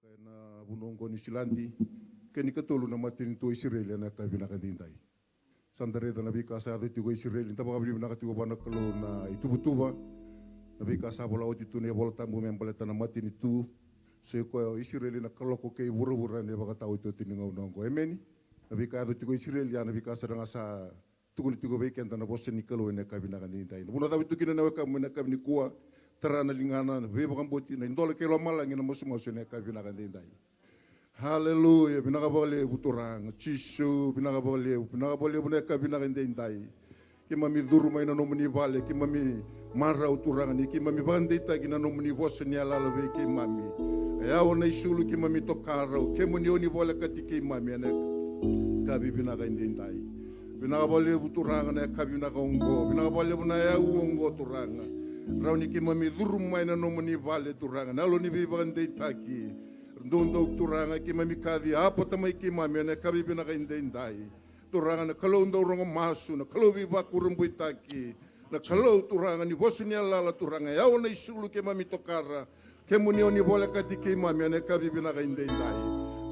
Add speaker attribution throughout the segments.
Speaker 1: kaya na bunongko ni Silandi, kaya ni katulong na matinito Israel na kaya binakandintay. Sandareta na bikasa ato ito ko Israel, hindi pa kami binakatigo pa nakalo na itubutuba, na bikasa bola o tito niya bola tambo may balita na matinito, so ko Israel na kaloko kay wura-wura niya baka tao ito tiningaw ko. Amen? Na bikasa ito ko Israel, ya na bikasa na nga sa tukun-tugo ba ikenta na bosa ni kalo na kaya binakandintay. Muna tayo ito kinanawa kami na kami ni kuwa, tara na lingana, beba kang buti na indole kay lamala ngina musumoso na kaya binakandintay. Haleluya, binakabali buturang, chisu, binakabali buna kaya binakandintay. Kimami durumay na nomuni bale, kimami mara uturang ni kimami bandita gina nomuni bosa ni alalawe kimami. Ayaw na isulu kimami tokaraw, kimuni oni bola kati kimami anak kaya binakandintay. Binakabali buturang na kaya binakaunggo, binakabali buna ya uunggo turang. Rauni kimami durumay na nomuni bale turang, nalo ni bibakandintaki. Ndondok turanga kimami kadi apa tamay kimami na kabi binakaindai turanga na kalau ndo rongo masu na kalau biba kurumbu itaki na kalau turanga ni bosu ni alala turanga yaw na isulu kimami tokara kemuni oni bola kati kimami na kabi binakaindai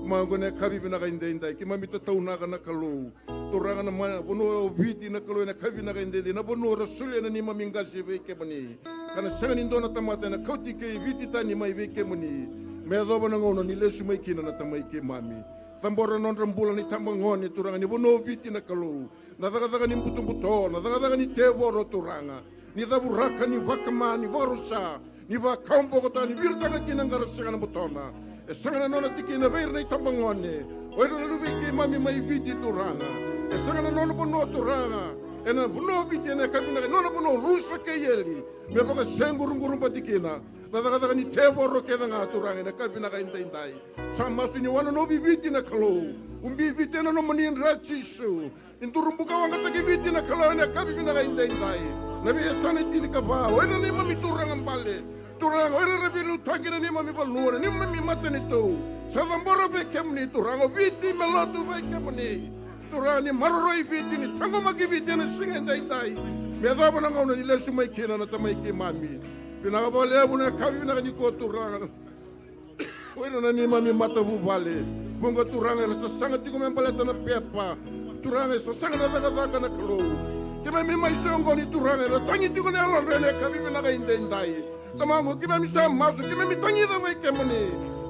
Speaker 1: mango na kabi binakaindai kimami tatauna na kalau turanga na mana bono biti na kalau na kabi binakaindai na bono rasul na ni mamingasi be kemuni kana sangani ndona tamata na kauti ke biti tani mai be kemuni medo bana ngono ni lesu mai kina na tamai ke mami tambora non rambulan ni tambangoni turanga ni bono viti na kalau na daga ni buto na daga ni teboro turanga ni daburaka ni bakama ni borusa ni ba kampo kota ni birtanga kina ngara sangana butona e sangana nona tikina beir ni tambangoni oiro na lubi ke mami mai viti turanga e sangana nona bono turanga e na bono viti na kabina nona bono rusa ke yeli me baka sengurung patikina Nada ni teboro keda nga turang na kabi na kaintay sama sinyo wano no bibiti na kalo bibiti na no manin rachisu inturum buka wanga tagi biti na kalo na kabi na kaintay nabi esane tini kaba wala ni mami turang ang bale turang wala rabilu tagi na ni mami balnuwa ni mami mata nito sa dambora be kemni turang biti melotu be kemni turang ni maroroi biti ni tango magibiti na singentay medaba na ngauna nila sumay kina na tamay ki mami Pinakabali mo na kami pinakanyiko turang. Wala na ni mami mata bubali. Bunga turang sa sangat di ko may baleta na pepa. Turang sa sangat na daga na kalo. Kaya may isang ko ni turang na tangi di ko na alam rin kami pinakainday. Tamango kaya may sa maso kaya may tangi na may kemuni.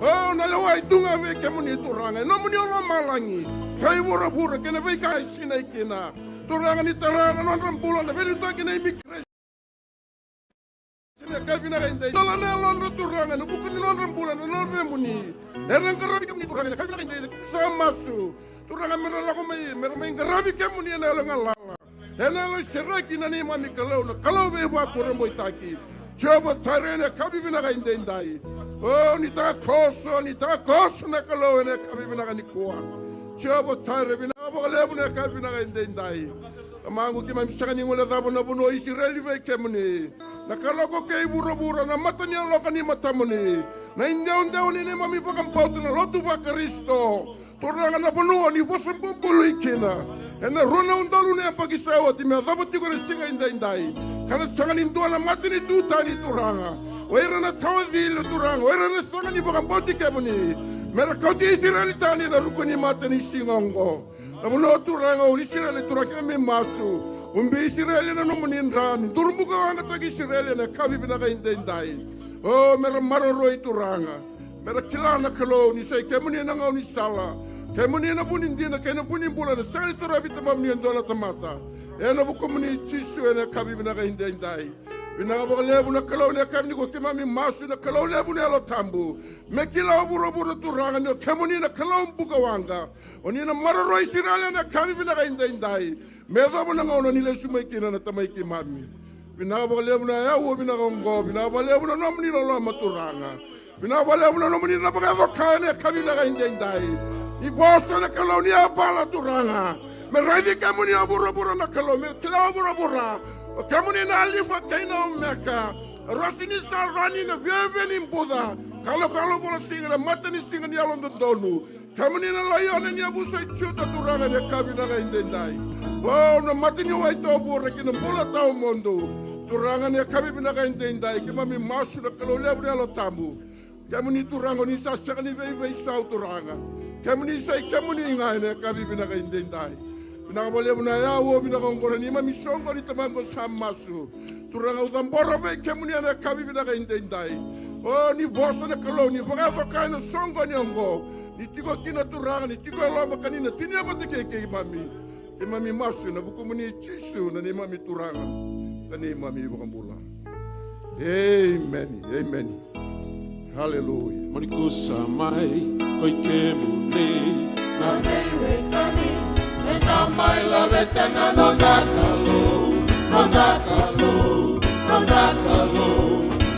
Speaker 1: Oh nalaway tunga may kemuni turang. No mo niyo malangi. Kaya bura-bura kaya may kahit sinay kina. Turang ni tarang na rambulan na velita kina imigration. Kabi na kainday. Dala na alon na turangan. Bukan ni non rambulan na non remuni. Erang karabi kami turangan. Kabi na kainday. Sama su. Turangan merala ko may karabi kami na along alala. Enalo seraki na ni mami kalau na kalau be ba ko ramboy taki. Joba tarena kabi na kainday. Oh ni ta koso na kalau na kabi na kanikuha. Joba tare bina ba lebu na kabi na kainday. Amangu ki mami sakani wala dabo na buno Israeli be kemuni. Nakaloko kay bura-bura na mata niya loka ni mata mo ni. Na indaw-indaw ni mami pakampaw na loto ba Kristo. Turangan na punuan ni bosang pumpuloy kina. E na runa undalo niya pag-isawa ti mga dapat yung singa inday-inday. Kana sangan induan na mati ni duta ni turanga. Waira na tawadilo turanga. Waira na sangan ni pakampaw ti kemo ni. Merakau ti Israelita ni na ruko ni mata ni singongo. Namuno turanga o Israeli turanga kami masu. Umbi Israeli na numunin rani. Durumbuka wanga tagi Israeli na kabi pinakainday-inday. Oh, mera maroroy turanga. Mera kilana kalo ni say kemuni na ngaw ni sala. Kemuni na punin din na kaya na punin bulan na sani turabi tamam niyan doon na tamata. E na buko muni chisu na kabi pinakainday-inday. Pinakabakalebu na kalaw niya kami ni ko kimami masu na kalaw lebu niya lo tambu. Me kilaw buro-buro turanga niyo kemuni na kalaw mbuka wanga. O niya na maroroy Israeli na kabi pinakainday-inday. Medo mo na ngauna nila sumay kina na tamay ki mami. Pinakabakalebu na yawo, pinakanggo, pinakabakalebu na naman nila lo maturanga. Pinakabakalebu na naman nila pagkakakaya na kami na kainday-inday. Ibosa na kalaw niya bala turanga. Meradi kamu niya bura-bura na kalaw, kilaw bura-bura. O kamu niya naalifat kayo na umeka. Rasini sarani na biyebe ni Buddha. Kalo-kalo pula singa na mata ni singa niya londondonu. Kamu niya nalayanan niya busay chuta turanga niya kami na kainday-inday. Oh, na mati niyo ay tobo reki na mula tao mondo. Turangan niya kami pinakainday-inday. Kaya mami masu na kalawlebu niya lo tambu. Kemuni turanga ni sa sakani vei sau turanga. Kemuni sai kemuni ngai ne kabi binaka indendai. Binaka boleh buna ya wo binaka ngora ni mami songo ni tamango samasu. Turanga utambora vei kemuni ana kabi binaka indendai. Oh ni bosa na kalau ni bagato kaina songo ni ongo. Ni tiko kina turanga ni tiko loma kanina tini apa tike mami. Ke mami masu na buku muni chisu na ni mami turanga. Kani mami bakambula. Amen. Amen. Hallelujah.
Speaker 2: Morikusa mai koike mune na mewe kani na mai la vetana no dakalo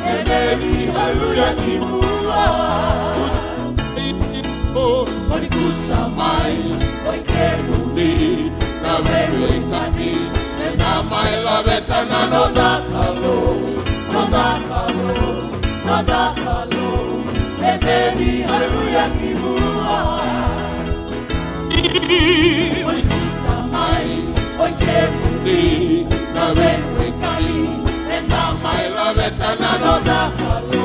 Speaker 2: eneni hallelujah kimua Morikusa mai koike mune na mewe kani na mai la vetana no dakalo Eneni hallelujah kimua Morikusa mai oike muni na wewe kali na mai la vetana no dakalo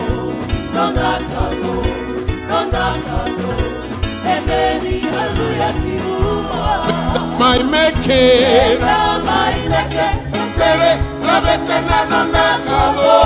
Speaker 2: Eneni hallelujah kimua mai meke sere la vetana no dakalo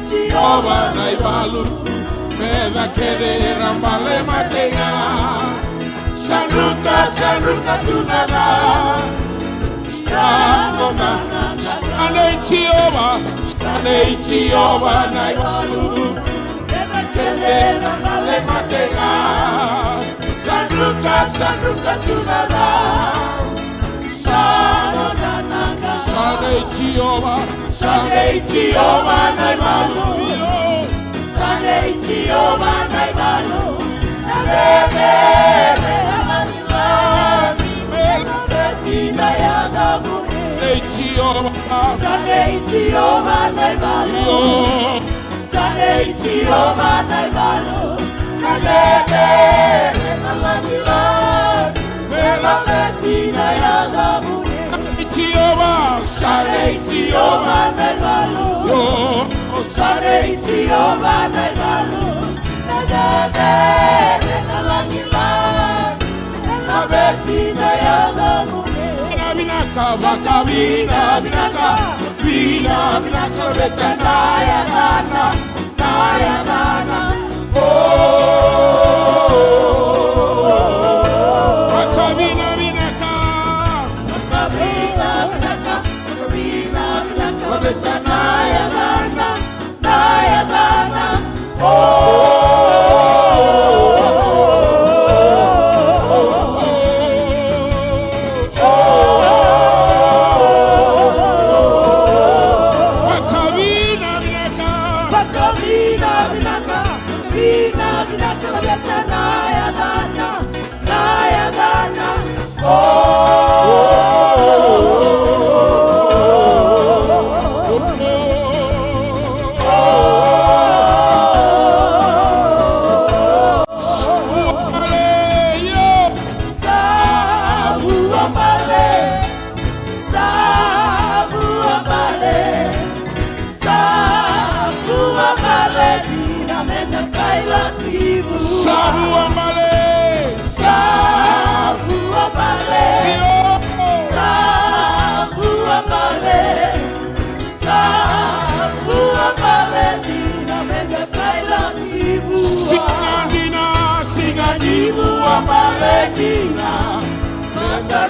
Speaker 2: Jehovah naibalu Meda kede rambale matenga Sanruka tunada Sane Jehovah naibalu Meda kede rambale matenga Sanruka tunada Sane Jehovah naibalu Sane Jehovah naibalu Nabebere alamilani Melabetina yagamune Sane Jehovah naibalu Sane Jehovah naibalu Nabebere alamilani Melabetina yagamune Sane Jehovah naibalu Sane Jehovah naibalu Nabebere alamilani Melabetina yagamune Binaka betana ya dana Bina, binaka, la betana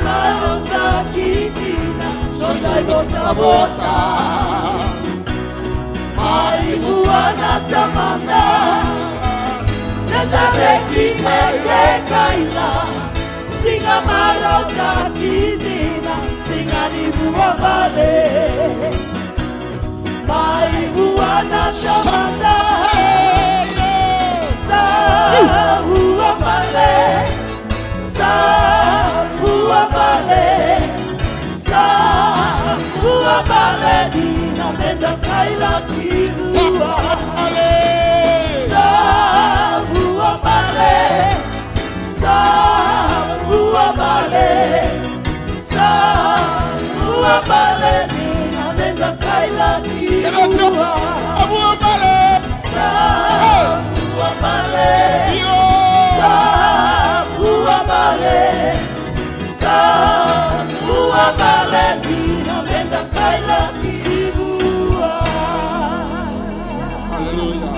Speaker 3: Nayarayonda kikina Sonai bota bota Mai buana tamanda Nendareki meke kaila Singa marauda kidina Singa ni bua bale Mai buana tamanda Sa hua bale Sa hua bale Sa hua bale Dina menda kaila kirua Sa hua bale Sa hua bale Sa hua bale Dina menda kaila kirua Sa hua bale Sa hua bale Sa hua bale Dina menda kaila kirua
Speaker 2: Hallelujah.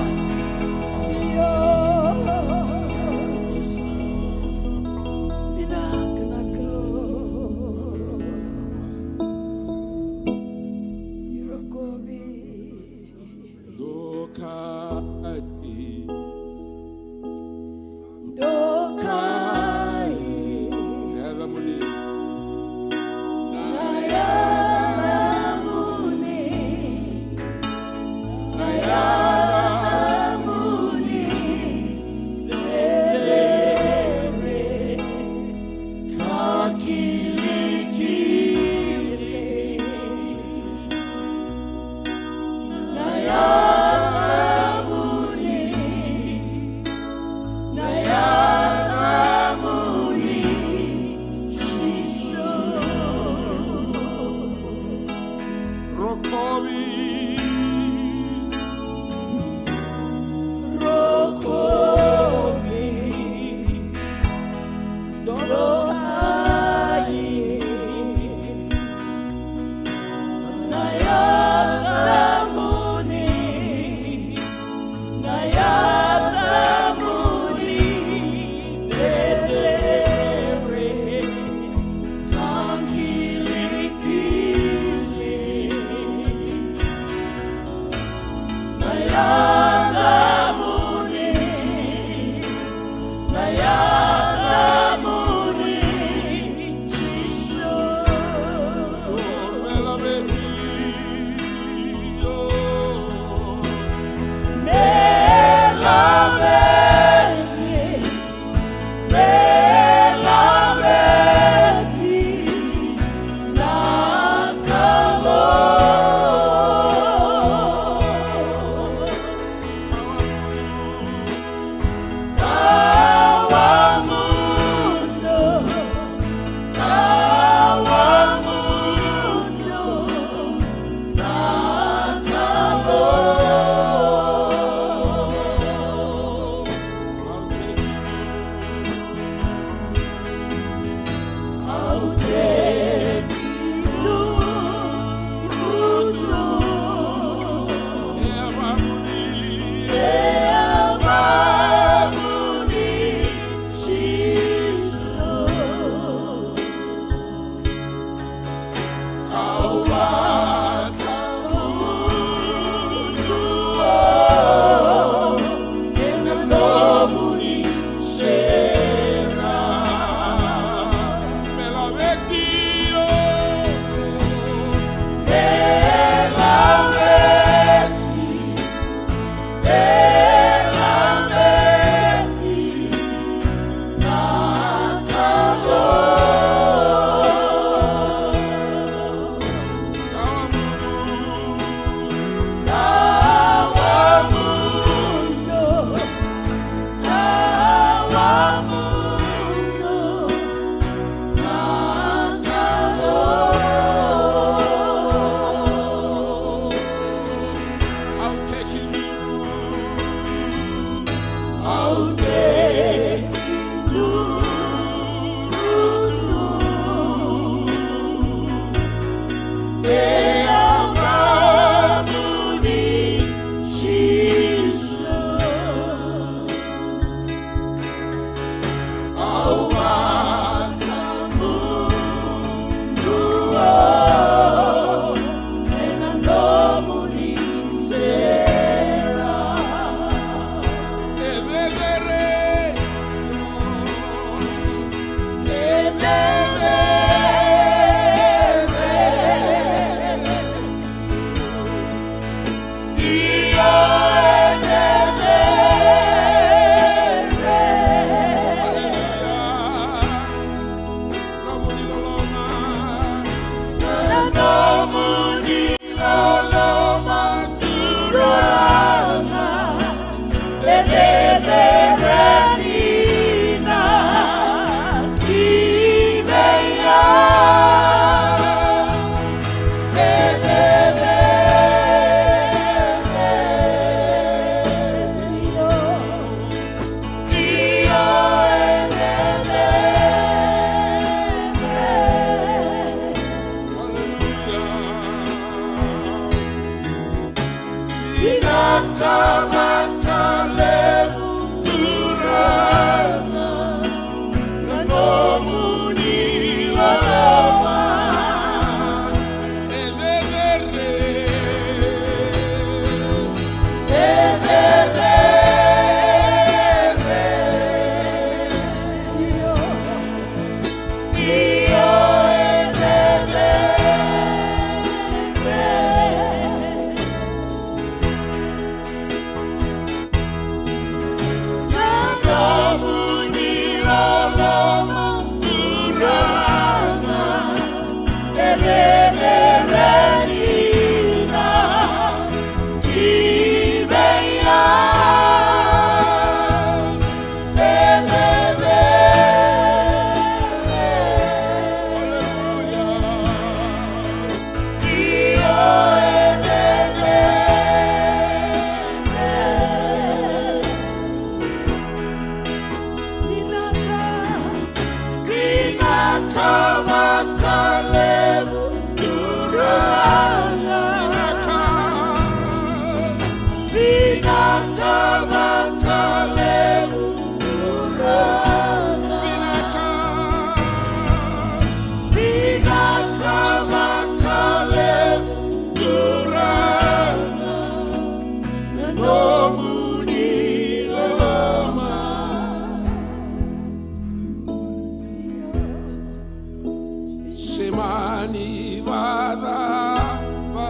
Speaker 2: Semani Badaba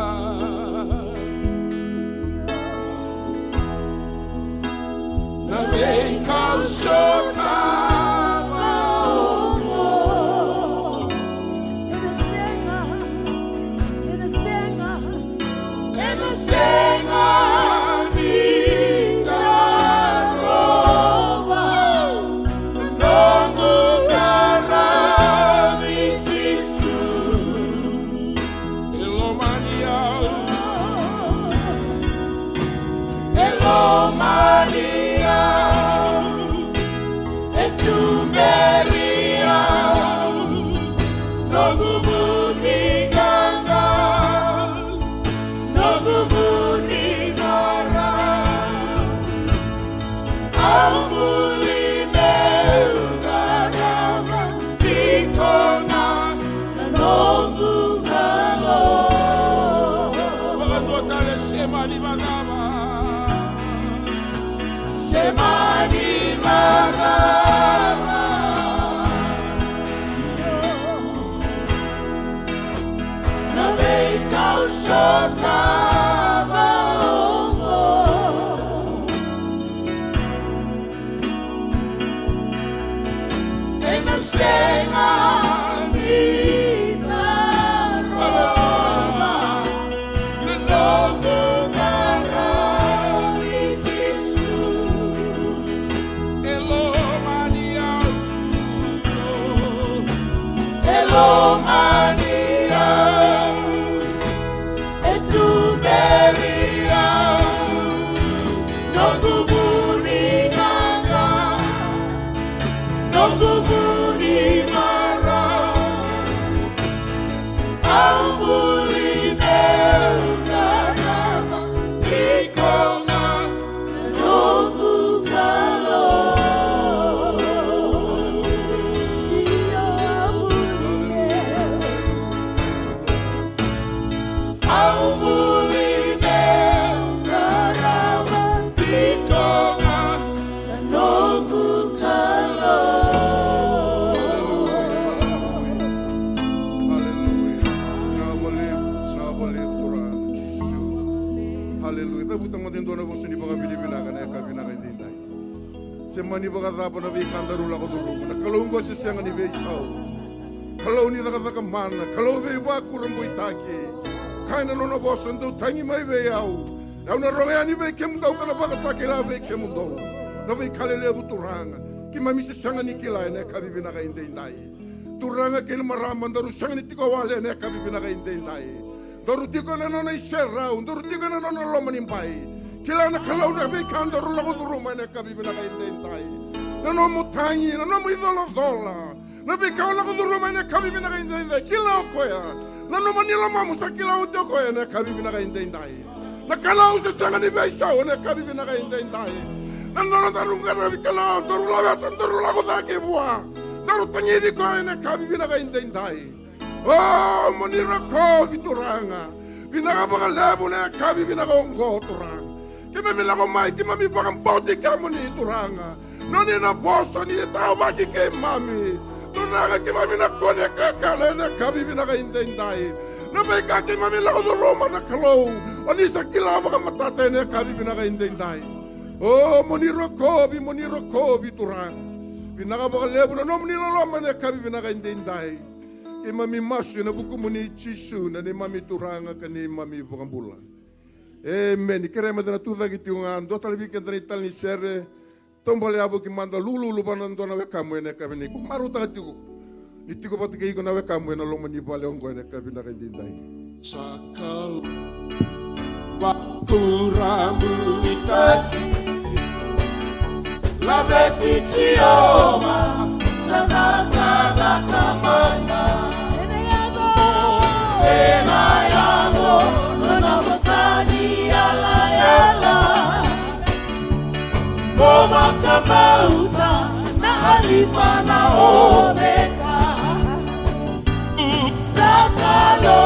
Speaker 2: Na vem causotava Ena senga vida rova Nongo Maria, e tu Maria, no gubuni ganga, no gubuni mara, aumuli meugara, pitona, no gugalo. Bagatotale semani bagaba. Semani Marama Na vei causotava E na senga vida roma Na nongo Mania e tu Maria no gubuni ganga no gubuni mara aumuli neugarama ikona no gugalo
Speaker 1: Semani bagatapa na vikanda rula ko dulu na kalungo si senga ni veisau kalau ni daga mana kalau ve ba kurambo itaki kaina no no bosan do tangi mai ve au na ronga ni ve kem do kana bagataki la ve kem do no ve kalele buturanga ki mami si senga ni kila ne ka bibi na ka inde indai turanga kel marama ndaru senga ni tiko wale ne ka bibi na ka inde indai ndaru tiko na no isera ndaru tiko na no lomani mbai Kila na kalau na be kanda rula ko ruma na kabibi na kaintentai. Na no mutangi, na no idolo dola. Na be kaula ko ruma na kabibi na kaintentai. Kila okoya. Na no manila mamu sa kila uto koya na kabibi na kaintentai. Nakalau sa sanga ni Beisau na kabi pinakaintay-intay. Nanono tarung ka na bikalau, tarulawatan, tarulago taki buwa. Tarutanyidi ko na kabi pinakaintay-intay. Oh, manira ko bituranga. Pinakapangalabo na kabi pinakaungko turang. Kima milako mai, kima mi bakang bauti kamo ni turanga. Noni na boso ni tao baki kay mami. Turanga kima mi nakone kakala na kabi pinakaintay-intay. Na may kaki mami lako do Roma na kalaw. Oni sa kila mga matatay na kabi pinakaintay-intay. Oh, moniro kobi turang. Pinakapakalebo na no maniloloma na kabi pinakaintay-intay. Kay mami masu na buku muni chisu na ni mami turanga ka ni mami bukambula. Amen. Ikerema na tuda kiti ungan. Do talabikan tani talni sere. Tombale abo ki manda lulu lupanan do na wekamu na kabi ni kumaruta katiku. Nitiko pati kay ko na wekamu na long manibale ongo na kabi pinakaintay.
Speaker 2: Sakal wakuramu itaki
Speaker 3: Laveti chioma sadaka dakamana Enayado Nonabosani yala yala Moma kamauta na alifa na omeka Sakalo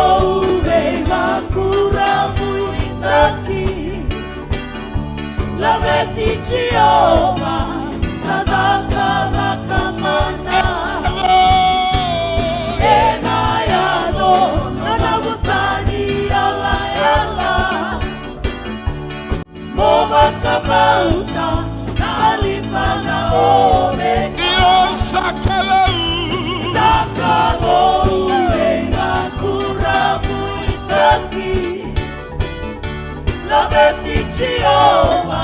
Speaker 3: ube makura muitaki Laveti chioma sadaka dakamana Enayado Nonabosani yala yala Moma kamauta na alifa na omeka
Speaker 2: Iyo sakala
Speaker 3: Sakalo uwenga kuramu itaki Laveti chioma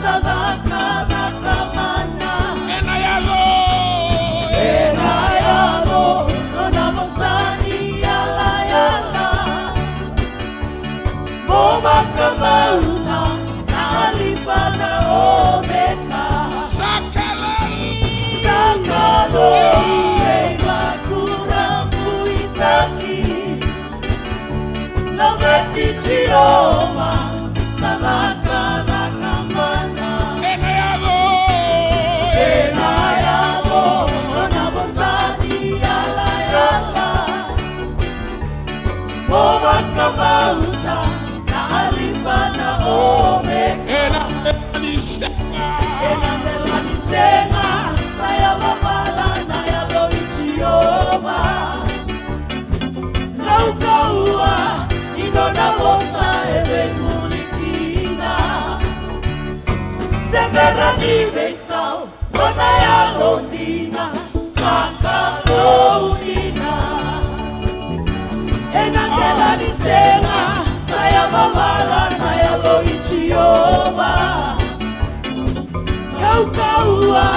Speaker 3: sadaka dakamana
Speaker 2: Enayado
Speaker 3: Enayado Nonabosani yala yala Moma kamauta na alifa na omeka
Speaker 2: Sakala
Speaker 3: Sakalo uwenga kuramu itaki Laveti chioma sadaka dakamana
Speaker 2: Enayado
Speaker 3: Enayado Nonabosani yala yala Moma kamauta na alifa na omeka
Speaker 2: Enanisenga
Speaker 3: Enandelani senga saya babala na yalo ichioma Kaukaua inona bosa ebe mulikina Semerani besao ona yalo nina Sakalo nina Enandelani senga saya babala na yalo ichioma Kaukaua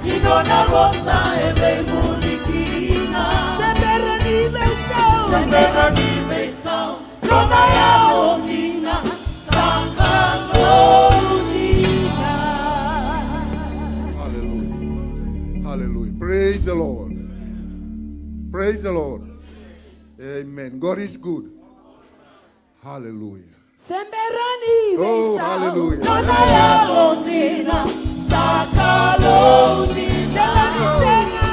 Speaker 3: inona bosa ebe mulikina Semerani besao Nona yalo nina Sakalo nina
Speaker 1: Hallelujah. Hallelujah. Praise the Lord. Praise the Lord. Amen. God is good. Hallelujah.
Speaker 3: Semberani
Speaker 1: Oh,
Speaker 3: besao
Speaker 1: hallelujah.
Speaker 3: Nona yalo nina Sakalo nina Delani senga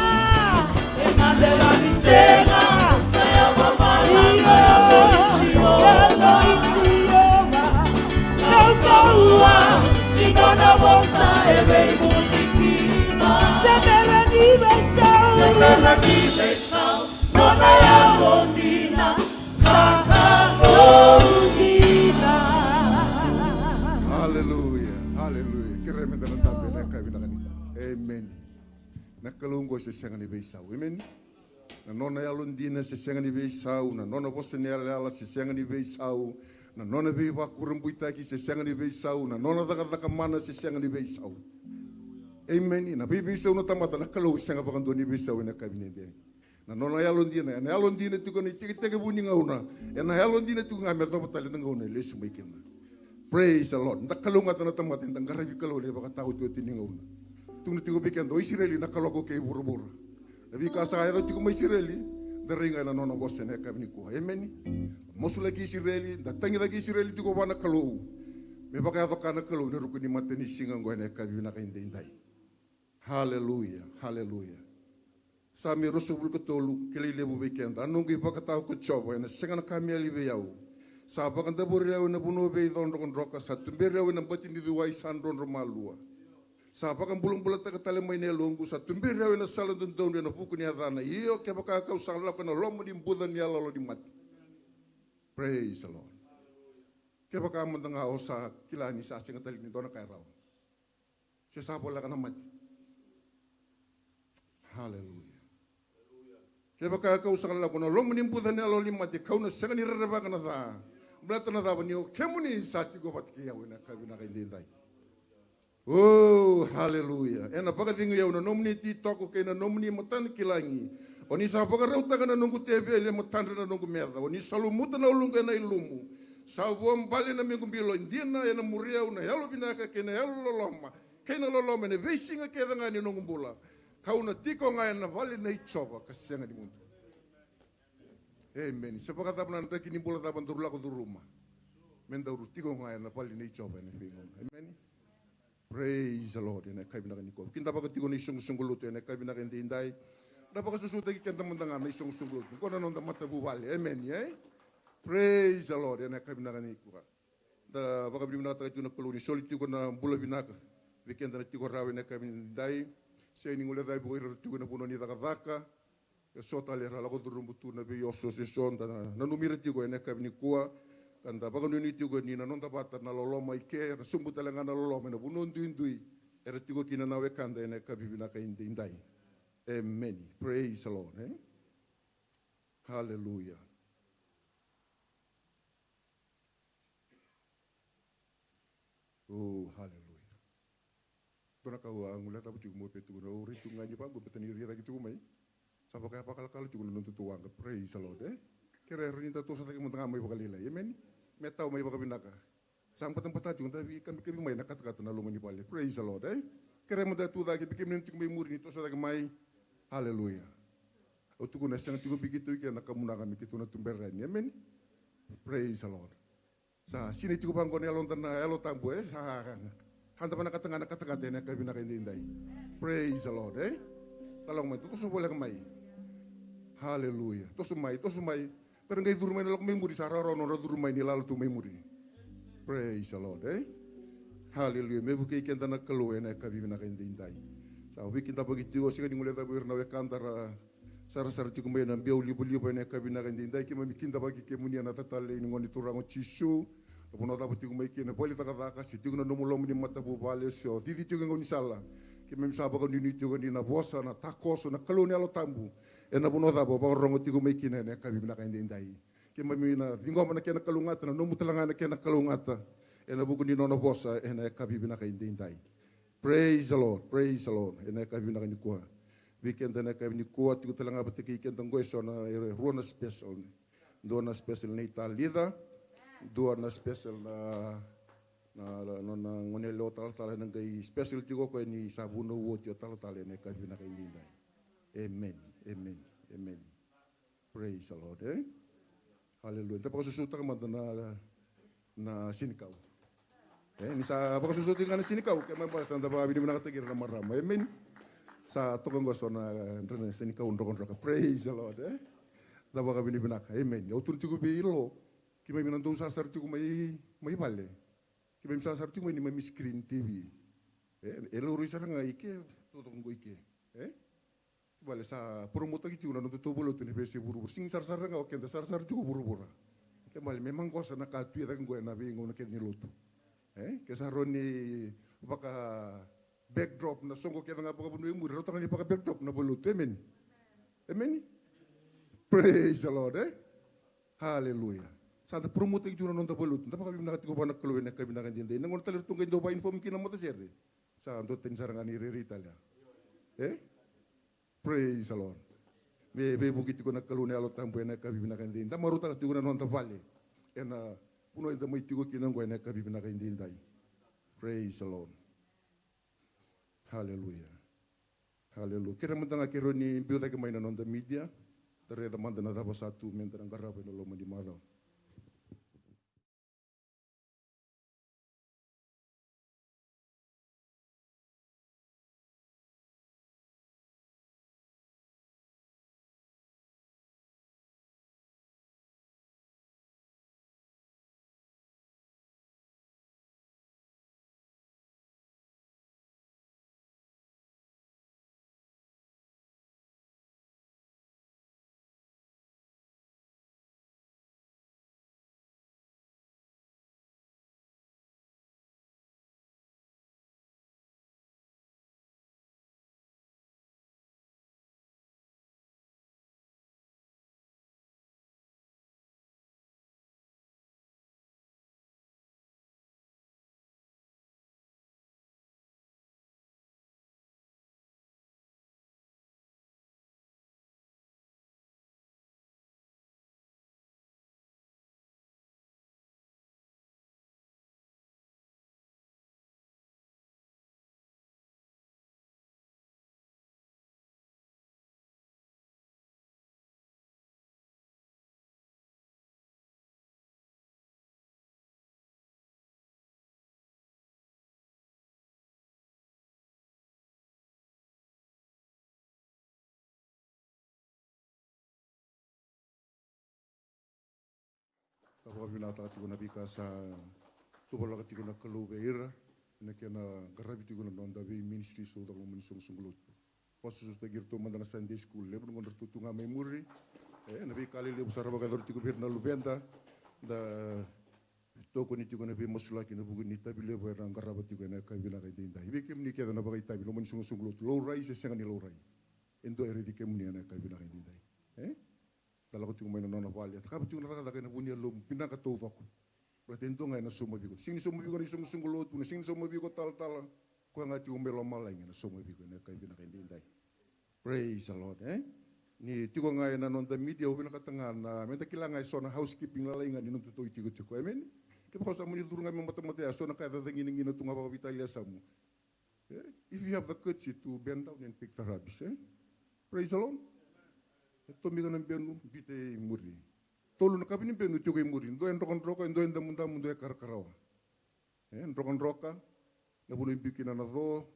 Speaker 3: Enandelani senga Saya babala na yalo ichioma Kaukaua inona bosa ebe mulikina Semerani besao Nona yalo nina Sakalo nina
Speaker 1: Hallelujah. Hallelujah. Kiremenda ng tabi na kabi na kanina. Amen. Nakalunggo sa siyang ni Beisau. Amen. Nanona yalon din sa siyang ni Beisau. Nanona po sa niyalala sa siyang ni Beisau. Nanona biwa kurumbuitaki sa siyang ni Beisau. Nanona dakakamana sa siyang ni Beisau. Amen. Nabibisaw na tamata nakalaw siyang apakando ni Beisau na kabi niya. Nanona yalon din na. Yalon din na ito na itikitake buning una. Na yalon din na ito nga metapatali ng una. Lesu may kina. Praise the Lord. Nakalungat na tamatin. Ang karabi kalaw niya baka tao ito tiningaw na. Tung natigo bikin do Israeli nakalogo kay bura-bura. Nabi ka sa kaya ko may Israeli. da ringa na nona bosse ne kabni ko amen mosula ki Israeli da tangi da ki Israeli tiko wana kalau me baka to kana kalau ne rukuni mateni singa ngo ne kabi na kainde indai haleluya haleluya sami rusubul ketolu kele lebu weekend anungi baka tau ko chobo na singa na kami ali be yau sa baka da borreau na buno be don don roka sa tumbereu na batini duwai sandron romalua sa baka bulung bulata ka tale mai ne longu sa tumbereu na salan don don na buku ni adana iyo ke baka ka usala kana lomo di budan ya lolo di mati praise the Lord ke baka mandanga osa kilani sa singa tali ni dona kai raw se sa bola kana mati hallelujah ke baka ka usala kana lomo di budan ya lolo di mati kauna senga ni reba kana da blata na da bani o kemuni sa ti go patki ya wena ka bina ka indai oh hallelujah ena baka tingu ya una nomni ti toko ke na nomni matan kilangi oni sa baka rauta kana nungu tebe le matan na nungu merda oni salumuta na ulungu na ilumu sa bom bali na mingu bilo indina ena muria una yalo binaka ke na yalo loloma ke na loloma ne vesinga ke da ngani nungu bula kauna tiko ngai na bali na ichoba kasenga di muntu amen se baka tabna ndaki ni bula taban durula ko duruma men da tiko ngai na bali na ichoba ne fingon amen. Praise the Lord. Ene kai bina kaniko. Kinta baka tiko ni sunguluto ene kai bina kende indai. Da baka susuta ki kenta mandanga na sunguluto. Kona nonda mata buwale. Amen. Eh? Praise the Lord. Ene kai bina kaniko. Da baka bina ta tiko na koloni soli tiko na bula bina ka. Weekend na tiko rawe ene kai bina indai. Se ni ngule dai boiro tiko na puno ni daka. Ya sota le rala ko durumbutu na be yoso se sonda na numira tiko ene kai bina kuwa. Kanda baka nuni tigo ni na nonta bata na loloma ike na sumbu talenga na loloma na bunon duindui era tigo kina na wekanda ene kabibi na kainde indai amen praise the Lord eh? Hallelujah oh hallelujah dona kau angula tabu tigo mo petu na ori tunga ni pango petani rira gitu mai sabaka apa kala tigo nontu tuanga praise the Lord eh kira rinta to sa tayo mga may bakalila amen metau may baka binaka sang patang yung tapi kami may nakata-kata na lumani pali praise the Lord eh kere mo datu dagi bikim nintik may muri nito sa dagi may hallelujah o tuko na sang tuko bigito kaya nakamuna kami kito na tumberan amen praise the Lord sa sini tuko bangko ni alon na elo tambo eh sa handa pa nakata-kata na kami nakainday praise the Lord eh talong mo tuko so wala kamay hallelujah to sumay pero ngay durumay na lang may muri sa araw no durumay ni lalo to may muri praise the Lord eh hallelujah me buki kenta na kaluwe na kabibi na kaindinday sa wiki ta pagi tigo siga ngule ta buir na we kantara sar tigo may na biaw libo na kabibi na kaindinday ki mamikinta pagi ke munia na tatale ni ngoni turango chisu puno ta tigo may kina poli ta ka si tigo na numulom ni mata bu vale so titi tigo ngoni sala ki mem saba ko ni tigo ni na bosa na takoso na kaloni alo tambu ena buno dabo ba rongo tigo may kina ne kabi na kainde indai ke mami na dingo na kena kalungata na numu talanga na kena kalungata ena buku ni nono bosa ena kabi na kainde indai praise the Lord ena kabi na kainde kuha weekend na kabi ni kuha tigo talanga batiki kenta ngoiso na ruona special dona special na italida dona special na ngonelo tal nang kay special tigo ko ni sabuno wot yo tal ena kabi na kainde indai amen. Amen. Amen. Praise the Lord. Eh? Hallelujah. Tapos susuta ka man na sinikaw. Eh, ni sa baka susutin ka na sinikaw kaya man para sa baka bini mo nakatagir na marama. Amen. Sa tukang goso na sinikaw ndokon ka. Praise the Lord. Eh? Da baka bini binaka. Amen. Ya utun tigo bilo. Kimay minando sa sar tigo may bale. Kimay sa sar tigo may ni may screen TV. Eh, eloro isa nga ike tutong go ike. Eh? Bale sa promotor ki chuna no tutubulo tu ni besi buru sing sar nga okenda sar juga buru ke bale memang ko sa nakatui ta ngo na bingo na kenni lutu ke sa roni baka backdrop na songo ke nga baka bunu muri rotang ni baka backdrop na bulutu amen praise the Lord hallelujah sa ta promotor ki chuna no ta bulutu ta baka bimna katiko ba nakluwe na kabina kan dinde ngon talir tungay do ba inform ki na mata serre sa ando tin saranga ni ririta praise the Lord. Be bukit ko na kalune alo tambo na kabibi na kandin. Ta maruta ka tigo na non ta vale. Ena puno enta mai tigo kinang ko na kabibi na kandin dai. Praise the Lord. Hallelujah. Hallelujah. Kira mo tanga kiro ni biuta ka may na non ta media. Tereda manda na daba satu menta ng garaba na loma di madaw. Tawa binata tigo na bika sa tubala ka tigo na kalube ira na kaya na garabi tigo na nonda be ministry so da kumuni sungsulut. Pasu sa girto manda na Sunday school le ngon tutunga may muri na be kali le busara baga tigo bir na lubenda da toko ni tigo na be mosula ki na bugun ni tabile bo ran garaba tigo na ka bina ka dinda. Ibe kem ni kaya na baga tabile mo sungsulut low rise se senga ni low rise. Endo ere di kem ni na ka bina ka dinda. Kalau kau cuma nona wali, tapi kau cuma nak nak punya lom, pindah ke tahu aku. Berarti itu ngai na semua bigo. Sini semua bigo ni semua sunggulut, sini semua bigo tal. Kau ngai cuma meloma lagi na semua bigo na kai pindah kendi indai. Praise the Lord, Ni tigo ngai na nonda media pindah ke tengah na, minta kila ngai sona housekeeping lalai ngai nontu tu tigo. Amen. Kau kau sama ni turun ngai mata ya, sona kaya datang ini tunga bawa Italia samu. If you have the courage to bend down and pick the rubbish, praise the Lord. Tomi kana benu bite muri. Tolu na kabini benu tigo muri. Ndo endokon roka, ndo endamunda mundo e karkarawa. Endokon roka, na bulu impiki na do,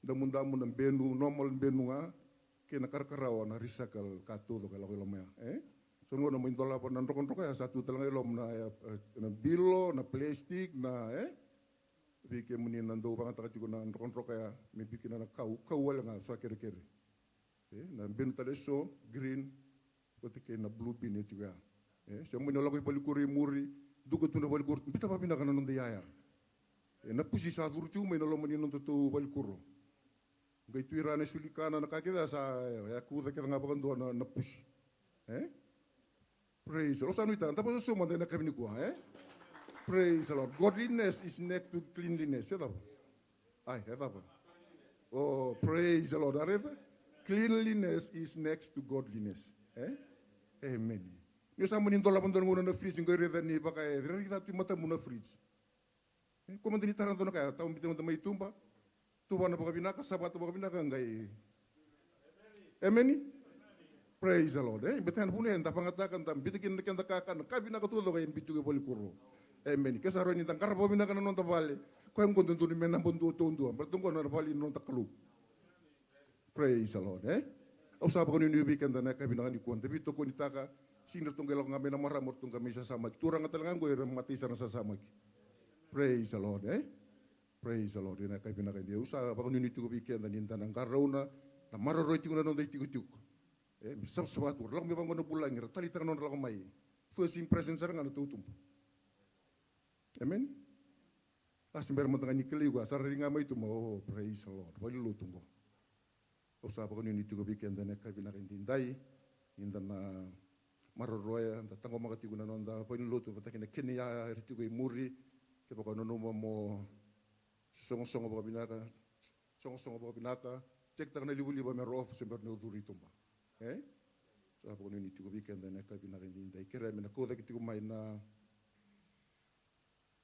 Speaker 1: ndamunda munda benu normal benu nga, ke na karkarawa na risakal kato do kala kala maya. So ngono mo indola pa na endokon roka ya satu talang ilom na bilo, na plastic, na bike muni nando bangata tigo na endokon roka ya mipiki na kau wala nga sa kere. Na benu tadi so green, ketika na blue bin itu juga. Saya menyolok ke balikuri muri, duga tu na balikur, kita apa pindah kanan nanti ya. Na pusi saat urcu menolong menolong tu balikuro. Gay tu irane sulikana na kakita sa ya kuda kita ngapakan doa na pusi. Praise the Lord. Sanu ita, tapi so semua na kami ni kuah. Praise the Lord. Godliness is next to cleanliness. Ya tak? Ay, ya tak? Oh, praise the Lord. Areta? Cleanliness is next to godliness. Amen. Yo sa munin dola pandon nguna na fridge ngoy reda ni baka reda kita tu mata muna fridge. Como dini taran to na kaya taum bitem may tumba. Tuba na baka binaka sabat baka binaka ngai. Amen. Praise the Lord. Betan punen ta pangatakan tam bitikin ken ta kakan kabinaka tulo kay bitu ke bolikuro. Amen. Kesaro ni tang karabo binaka non ta bale. Ko ang kontun tu ni menam pontu tondu. Bertungko na bali non ta kalu. Praise the Lord, Usah apa kau ni ubikan dan nak kabin ni kuan. Tapi toko ni taka sini tunggal aku ngambil nama ramur tunggal misa sama. Turang atalangan gue mati sana sama. Praise the Lord, Praise the Lord. Nak kabin dia. Usah apa kau ni tuku ubikan dan intan angkarona. Na maroroi tuku na nondai tiku. Bisap sesuatu. Lang memang kau nak pulang. Tali tangan orang mai. First impression sarang anu tutum. Amen. Asim bermantangan ni keli gua. Sarang ringa mai tu mau. Praise the Lord. Wali lu tunggu. Usah apa kau ni tuku bikin dan nak kabin indai, indan na maroroya, anda tanggo makati guna nonda, apa ni lutu, bata kena kini ya tuku muri, kepa kau nono mo song apa binaka, song apa binaka, cek tak na libu merof sember no duri tumba, so apa kau ni tuku bikin dan nak kabin indai, kira mina kau tak tuku main na,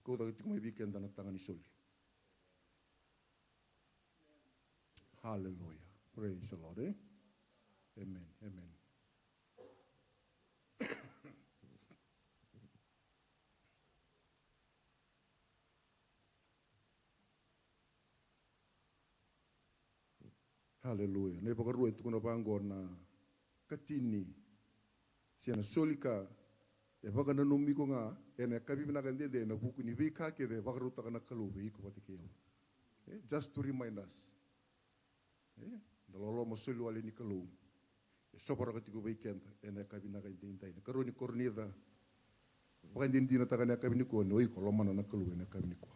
Speaker 1: kau tak tuku main bikin dan tangan isoli. Hallelujah. Praise the Lord, Amen, amen. Haleluya. Nei pakarua itu kuna pango na katini. Siana solika. E baka na numiko nga. E na kabibi na kandede na buku ni vika kede bakaruta ka na kalube iko pati keo. Just to remind us. Nalolo masulu wale ni kalum. Sopara katiko baikenta. E na kabibi na kandede. Karoni kornida. Baka hindi na taka na kabibi ni ko. Noi kolomana na kalube na kabibi ni ko.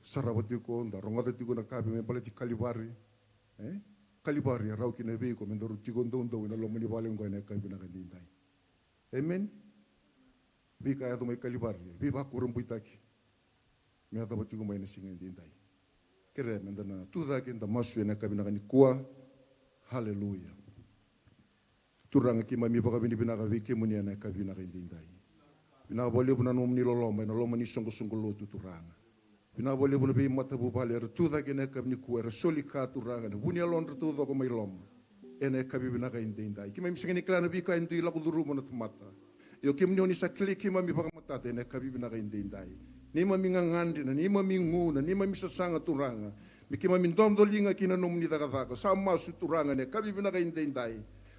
Speaker 1: Sarabati ko, darongati ko na kabi may pala ti kalibari. Kalibari, raw kinabi ko, mendoro tigon daw na lomani baling ko na kabi na kandintay. Amen? Bi kaya to may kalibari, bi ba kurang buitaki. May atabati ko may nasingin dintay. Kere, mendana, tudakin da masu na kabi na kanikua. Hallelujah. Turang ki mami baka binibinakabi ki munya na kabi na kandintay. Binakabali po na nung nilolomay, nalomani sungguh-sungguh tu turang. Pinabole pun lebih mata bubale retuda kene kabni kuera solika turanga na bunia lon retuda ko may lom ene kabi binaka indinda iki may misingini klana bi ka indi la kuduru mo na mata yo kim ni sa kliki mami baka mata ene kabi binaka indinda ni mami ngangandi na ni mami nguna ni mami sasanga turanga miki mami ndomdo linga kina nom ni daga sama su turanga ne kabi binaka indinda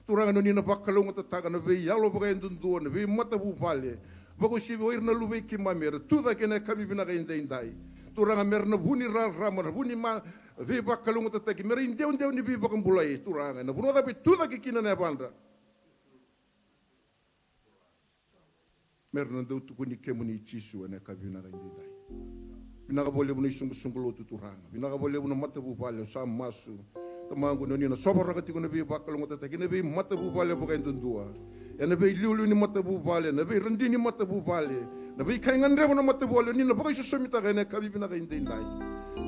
Speaker 1: turanga no ni na bakalong tataga na be yalo baka indundu na be mata bubale bako sibi oir na lube ki mami retuda kene kabi binaka indinda turanga merna buni rama buni ma viva kalunga tataki merin deu ni viva kambulai turanga na buno tapi tuda kikina na banda merna deu tukuni kemuni chisu na kabina ga indai binaka bole buno sungguh-sungguh tu turanga binaka bole buno mata bu bale sa masu tamangu no ni na sobora kati kuna viva kalunga tataki na viva mata bu bale buka indundua ya na viva liulu ni mata bu bale na viva rendi ni mata bu bale na bai kai ngandre mo na mata bole ni na baka susumita ka na kabi binaka indai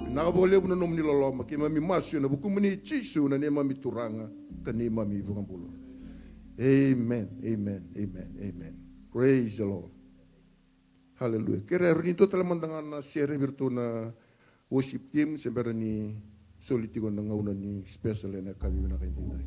Speaker 1: na bole mo nom ni loloma ki mami masu na buku muni chisu na ne mami turanga kani mami bukambulo. Amen, amen, amen, amen. Praise the Lord. Hallelujah. Kira rinto talamandangan na share virtu na worship team sembara ni solitigo na ngauna ni special na kabi binaka indai.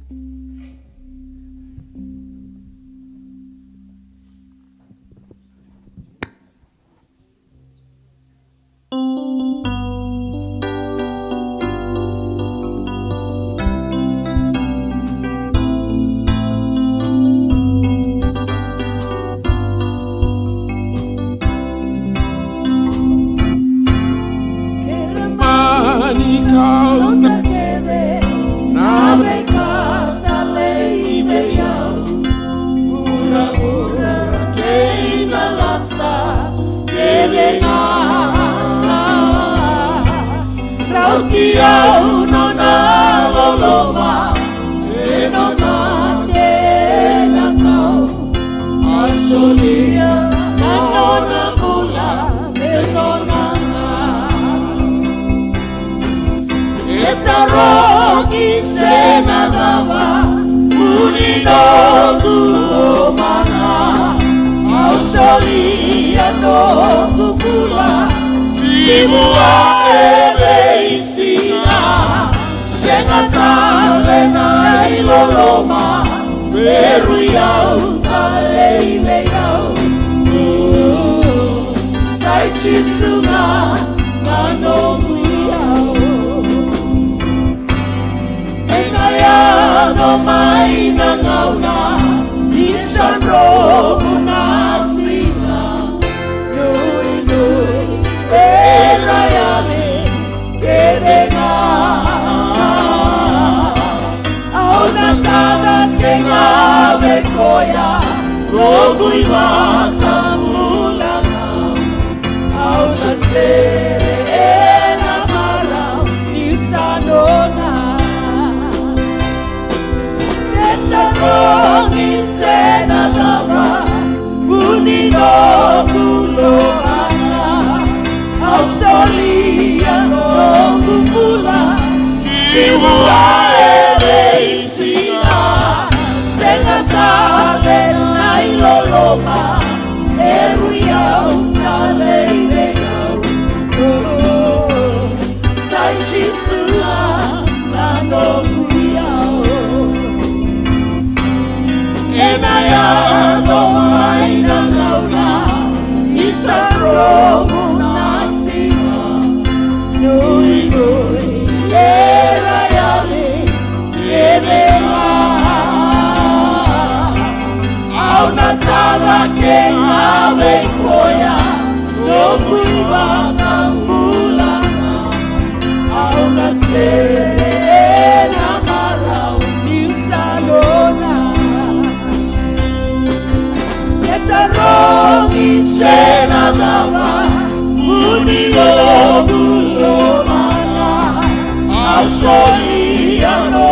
Speaker 3: soliano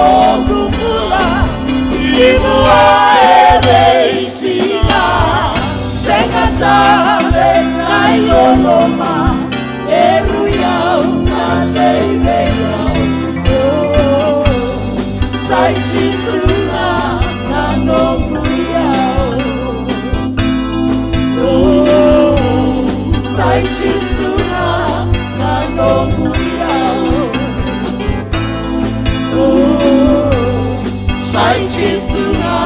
Speaker 3: gumula Ibua ebeisina Sengatale nailoloma Eruyau naleibeau Saichisuna nanonguyau Saichisuna nanonguyau Saichisuna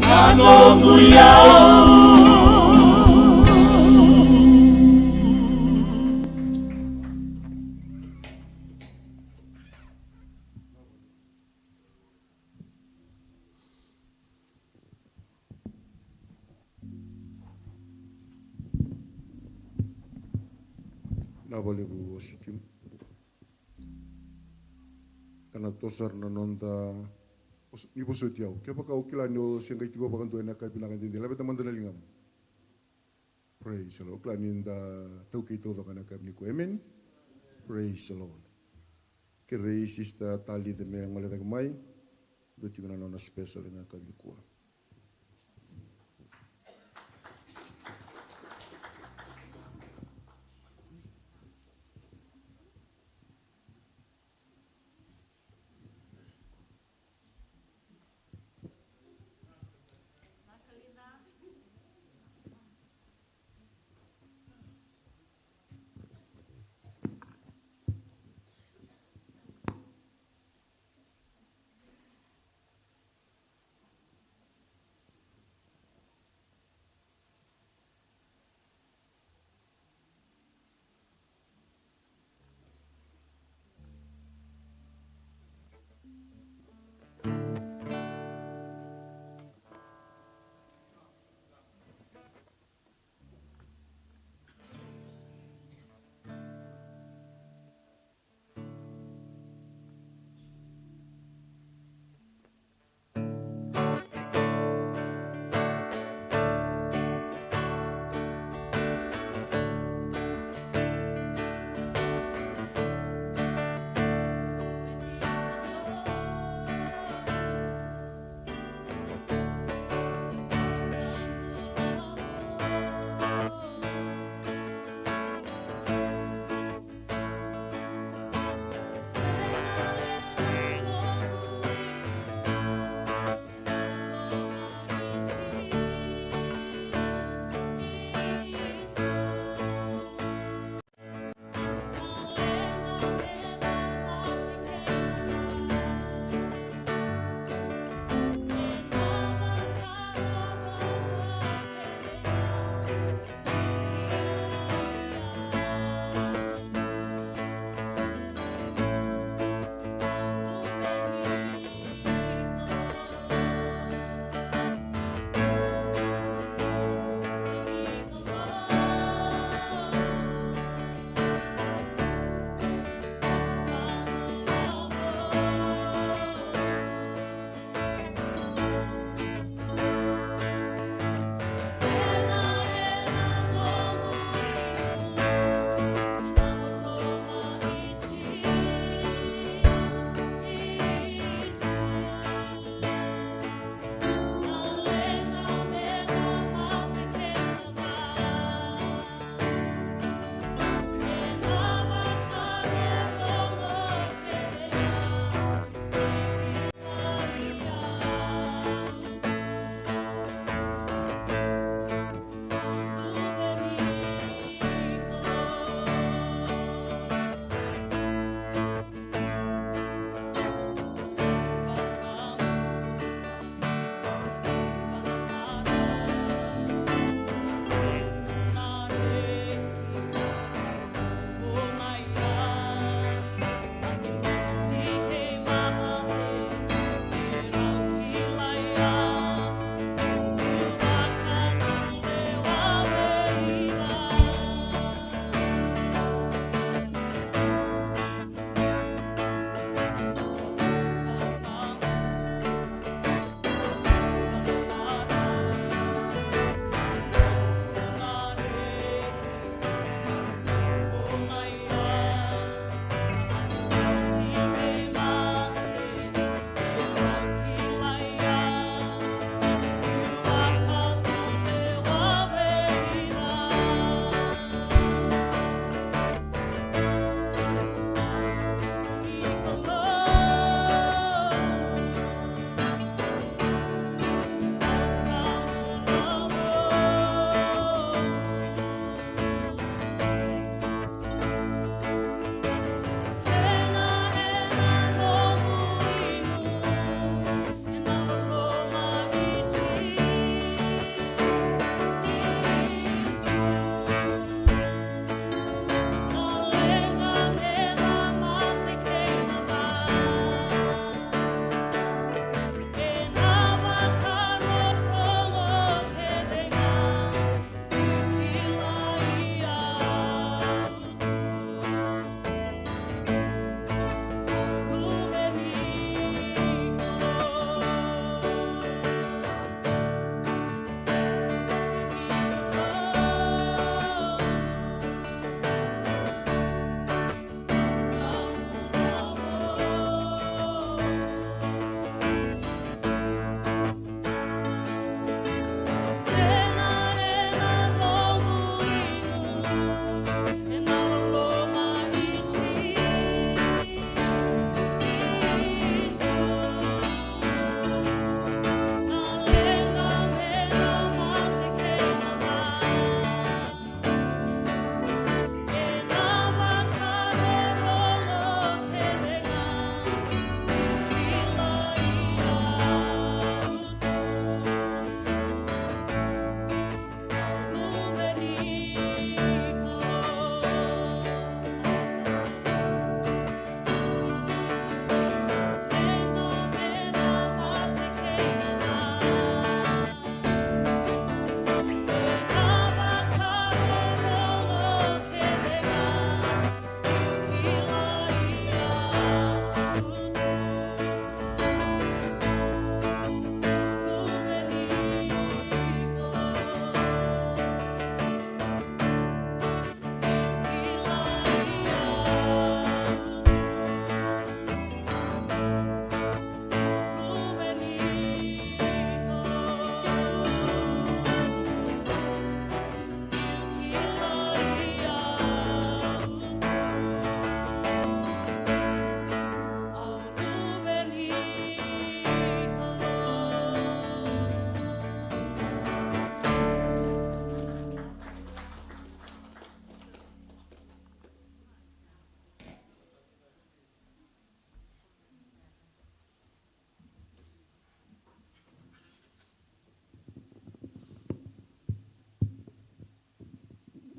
Speaker 3: nanonguyau
Speaker 1: Nabale bu ositim. Kana tosar na nonda ibo sotiao. Kaya pa ukilani o siyang kaitigo pa kanto na kay pinakantindi. Labit naman na lingam. Praise the Lord. Uklani da tau kay todo kana kay niko. Amen. Praise the Lord. Kaya reis ista tali de me ang malatag may. Doti ko na nona special na kay niko.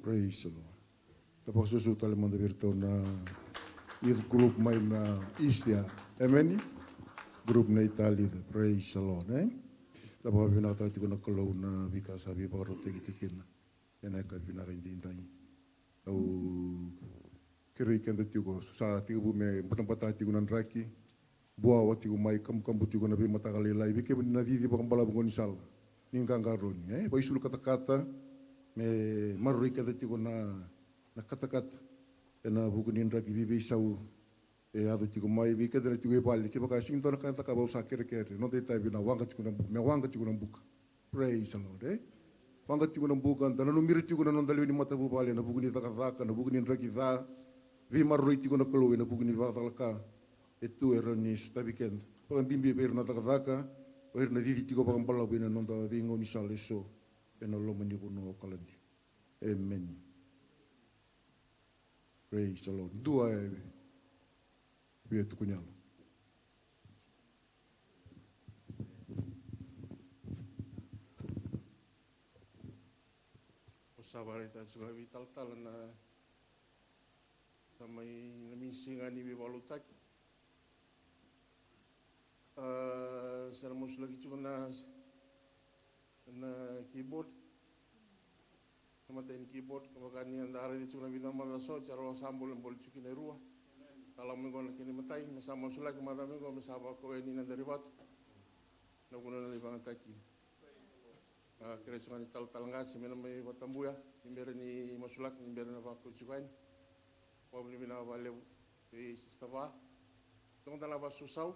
Speaker 1: Praise the Lord. Tapos susuta limang virto na youth group may na Istia. Amen? Group na Italy. Praise the Lord. Tapos pinakatati ko na kalaw na bika sabi pa karote kitikin. Yan ay pinakaintintay. Au kiri kenda tigo sa tigo me patang-patati ko ng raki. Buawa tigo may kamkambu tigo na bimatakalilay. Bike na didi pa kambala bungon isal. Ningkang karon. Pa isul kata-kata. Me maruri kenda tigo na kata-kata. Na bukunin raki bibi sau. Ado tigo mai bike na tigo ipali. Kipa ka sinto na kanta kabau sa kere-kere. No deta bina wanga tigo na buka. Me wanga tigo na buka. Praise the Lord. Wanga tigo na buka. Dana numiri tigo na nondaliw ni mata bupali. Na bukunin takataka. Na bukunin raki za. Vi maruri tigo na kaloy. Na bukunin vatalaka. Itu era ni stabikend. Pakan timbi per na takataka. Pair na didi tigo pakan pala bina nonda bingo ni saleso. Pena lo mani puno kalandi. Amen. Praise the Lord. Dua biar tu kunyal. Sabar itu juga vital na samai namising ani biwalutak. Seramos lagi cuma na keyboard. Kamatain keyboard kamakan ni anda hari cuma bina madaso cara sambol yang boleh cuci nerua. Kalau minggu nak kini matai masama sulai kemata minggu masaba ko ini nanda ribat. Nak guna lagi bangan taki. Kira cuma ni tal ngas mana mai batambuya imbere ni masulak imbere na pak cukain. Pabli bina valeu di sistema. Tong dalam basusau.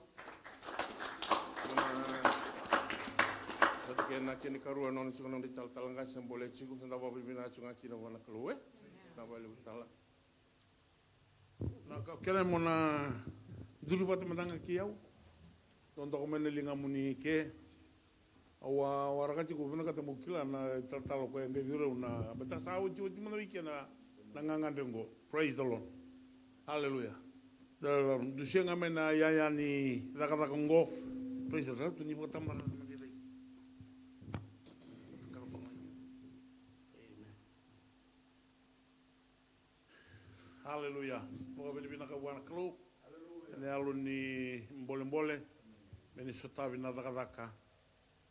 Speaker 1: Satu kena kini karuan non cuma di tal ngas yang boleh cikgu tentang pabli bina cuma kini wana keluar. Na valeu tala. Na kaya mo na dulu pa tamatang kiyaw. Tonto ko man nalinga mo ni ke. Awa warakati ko pina kata mukila na talo ko yung gayuro na batasawa jiwa di mana wiki na nangangandengo. Praise the Lord. Hallelujah. Dusya nga may na yaya ni Rakatakonggo. Praise the Lord. Tuni po tamar na matitay. Hallelujah. Mga Pilipina kawan klub. Ini alun ni mbole-mbole. Meni sotabi na daka-daka.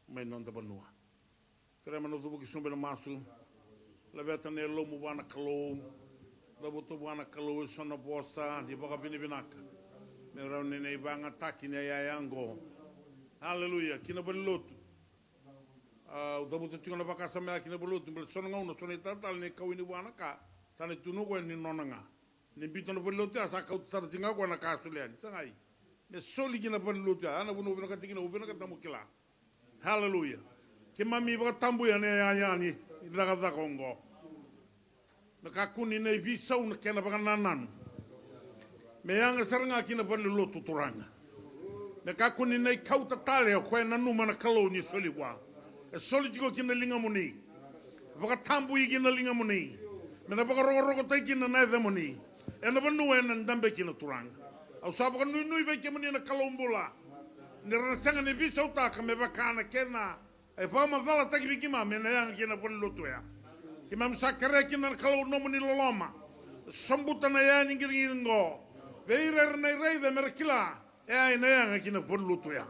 Speaker 1: May non tabanua. Kaya manutubo kisumbe na masu. Labeta na ilo mo wana klub. Dabuto wana klub. Sona posa. Di baka pinipinaka. Meron ni na ibang ataki ni ayayango. Hallelujah. Kinabaluto. Dabuto tinga na baka sa mga kinabaluto. Sona nga una. Sona itatal ni kawini wana ka. Sana tunuko ni nona nga. Nibito na panlutia sa kautar tinga ko na kasulian. Sangay. Ne soli kina panlutia. Ana bunu binaka tingina ubina katamukila. Hallelujah. Kimami baka tambu ya ne ayani. Ibaka Kongo. Nakakuni na ibisaw na kena baka nanan. Mayanga saranga kina panluto turanga. Nakakuni na ikaw tatale o kaya nanuma na kalo ni soli wa. Soli jiko kina linga muni. Baka tambu yi kina linga muni. Mena baka roko tay kina na eda muni. Ena ba nuwe na ndambe kina turang. Au sabo ka nui ba kemani na kalombula. Ni rasanga ni bisa utaka me bakana kena. E pa ma vala taki bikima me na yang kina pon lutu ya. Kima msakare kina kalau no muni loloma. Sambuta na ya ni ngiringo. Veira na reida merkila. E ai na yang kina pon lutu ya.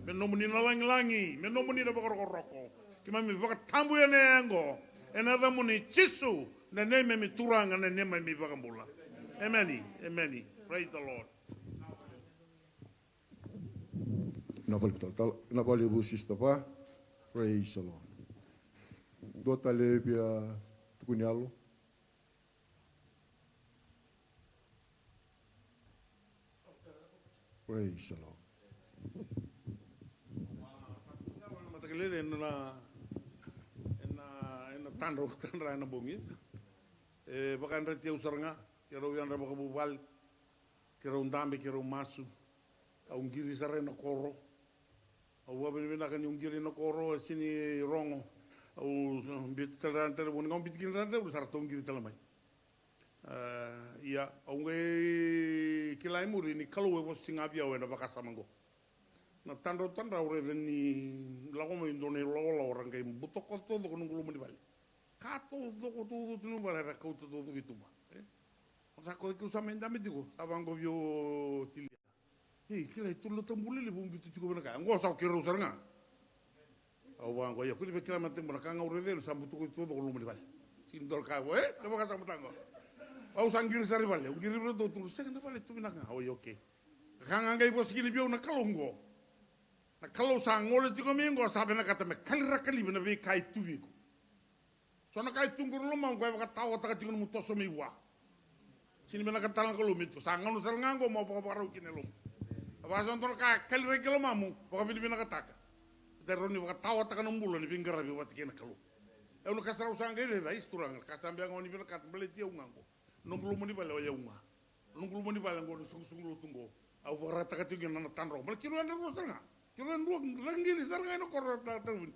Speaker 1: Me no muni na langi. Me no muni na bakoroko. Kima mi baka tambu ya na yango. Ena da muni chisu na neme mi turanga na neme mi bakambula. Amen. Amen. Praise the Lord. Napali busista pa. Praise the Lord. Dota lebia tukunyalo. Praise the Lord. Matagalele na tanra na bungis. Bakan reti usaranga. Kero yan raba kabubal, kero undambe, kero masu, au ngiri sare na koro, au wabinibina kan yung ngiri na koro, sini rongo, au bitarante, ngong bitkirante, usarto ngiri talamay. Iya, au ngai kilai muri ni kalau wes singapia wena bakasamango. Na tandra ure ni lago mo indone lago orang kay butok ko todo kunung lumo di bali.
Speaker 4: Kato doko todo tu no vale rakauta todo gitu ba. O sa ko ku sa menda me digo, tabango vio tilia. Kira itu lo tambule le bumbi tu ko bana ngo sa kiro saranga. Au wango ya kuli be kira mate bana kanga urede sa butu ko todo lo mo vale. Sin dor ka te baka sa mutango. Au sangir sari vale, ungiri bro do tu se kana vale tu bina nga. O oke. Kanga ngai bos kini bio na kalongo. Na kalau sa ngole tiko mingo sabe na kata me kalira kali bana ve kai tuiko. So na kai tunggur lo mang ko baka tawa taka tiko mo toso mi wa. Sini bana kata lang ko lumito sa ngano sar ngango mo baka parau kinelom. Aba son ton ka kalira kilo mamu baka bina kataka. Deroni baka tawa taka no mbulo ni bingara bi wat kena kalu. E uno kasara usanga ire da isturang kasambe ngoni bina kat beleti ungango. No mbulo mo ni bale wa unga. No mbulo mo ni bale ngo sung lo tungo. Au barata ka tiko na tanro. Mal kilo ande ro sanga. Kilo ndo rangili saranga no korota terwin.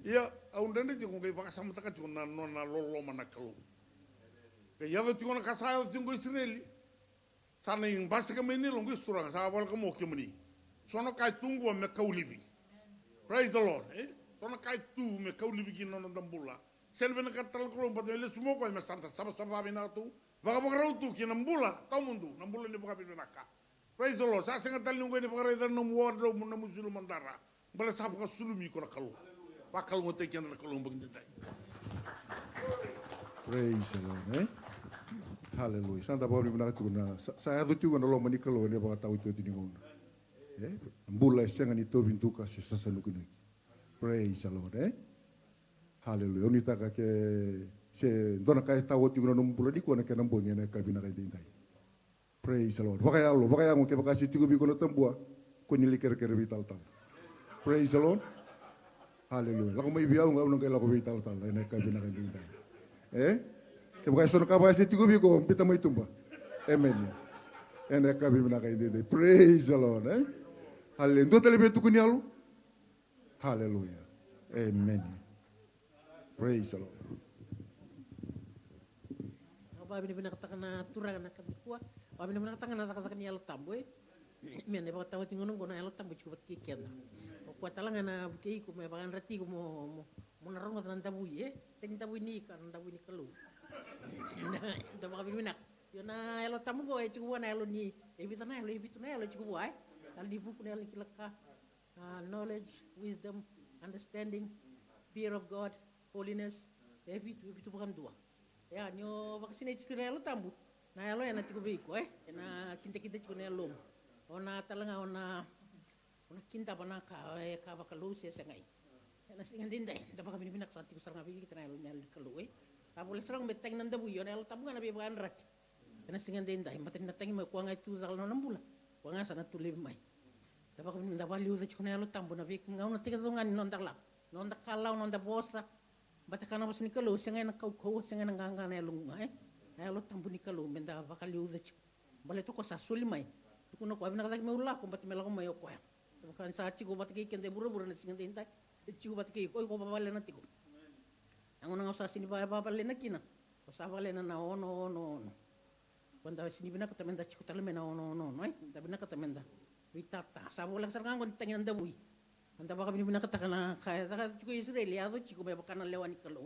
Speaker 4: Iya, au ndende tiko ngai baka samata ka tiko na no na lolo mana kalu. Ke yado tiko na kasaya tiko Israeli. Sana ing basa ka meni longo isturang sa wal ka mo kemuni. Sono kai tungo me kaulibi. Praise the Lord. Sono kai tu me kaulibi kino na dambula. Selbe na katal ko lomba le sumo ko me santa sama bina tu. Baka baka tu kina mbula tau mundu nambula ni baka bina ka. Praise the Lord. Sa senga tal nungo ni baka reda no wardro mo na musul mandara. Bala sa baka sulumi ko na kalu. Bakal mo te kina na kalu mbang detay.
Speaker 1: Praise the Lord. Hallelujah. Santa Pauli bina tu na sa adu tu na lo mani kalo ni baka tau tu tingon. Mbula senga ni to bintuka se sasanu kini. Praise the Lord. Hallelujah. Unita ka ke se dona kai tau tu na mbula di ko na ke nambo ni na ka bina kai dindai. Praise the Lord. Wakaya lo, wakaya mo ke baka si tigo bi ko na tambua ko ni liker ke vital tal. Praise the Lord. Hallelujah. Lako may biyaw nga unang kay lako vital tal na ka bina kai dindai. Ke baka so na ka baka si tigo bi ko pita mo itumba. Amen. Ene ka bina kai dindai. Praise the Lord. Hallelujah. Ndo tele betu kuni alu. Hallelujah. Amen. Praise the Lord.
Speaker 3: Babi ni binakata na turang na kadikwa. Babi ni binakata na sakasakan ni alo tambo Men ne bata wati ngono ngono alo tambo chubat kikenda. O kwa talanga na buki ko me bagan rati ko mo na rongo tan tabu Ten tabu ni kan tabu ni kalu. Da babi binak. Yo na alo tambo ko chuwa na alo ni. Ebita na alo chuwa ai. Al di buku na alo kilaka. Knowledge, wisdom, understanding, fear of God, holiness. Ebitu bukan dua. Ya nyo vaksine chikune alo tambu na alo ya natiko biko na kinta chikune alo ona talanga ona kinta bana ka bakalu se sengai na singan dindai da baka binak santi ko saranga bigi kita alo nyal kalu ta boleh serang beteng nanda bu yo alo tambu na be ban rat na singan dindai matin na tangi mo ko ngai tu zal no nambula ko nga sana tulib mai da baka da bali uza chikune alo tambu na bigi ngau na tiga zongan non dakla non dakalau non da bosa bata kana bos nikalo sengai na kau sengai na nganga na lunga alo tambu nikalo menda bakali uza chu bale to ko sa suli mai to no ko abina ka me ulla ko bat me la ko mayo ko kan sa chi ko bat ke kende buru na singa tinta chi ko bat ke ko babale na tiko ang nga sa sini babale na kina ko sa bale na no banda sini bina ka tamenda chi ko talme na no da bina ka tamenda vitata sa bola sa ngangon tangin da bui anda baka bini kata kana kaya taka cuko Israel ya to ciko me baka na lewani kalo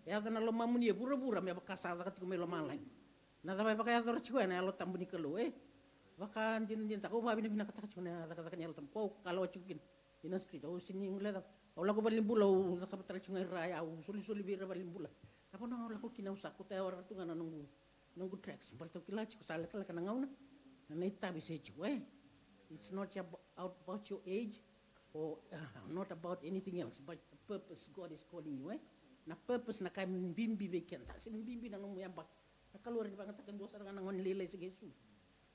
Speaker 3: ya na lo mamuni bura me baka sa taka ciko me lo malai na ta baka ya to ciko na lo tambuni kalo baka din tako ba bini kata ciko na taka ya lo tampo kalau ciko ina street o sini ngule ta o la ko balimbula o sa kapatra ciko raya o suli bira balimbula ako na la ko kina usa ko ta ora tu ngana nunggu tracks balto kila ciko sala kala kana ngauna na itabi se ciko it's not about your age or not about anything else, but the purpose God is calling you. Na purpose na kay bimbi bekenta, sin bimbi na nung yambak. Nakaluar di bangat akan dosa dengan ngon lilay sa Yesu.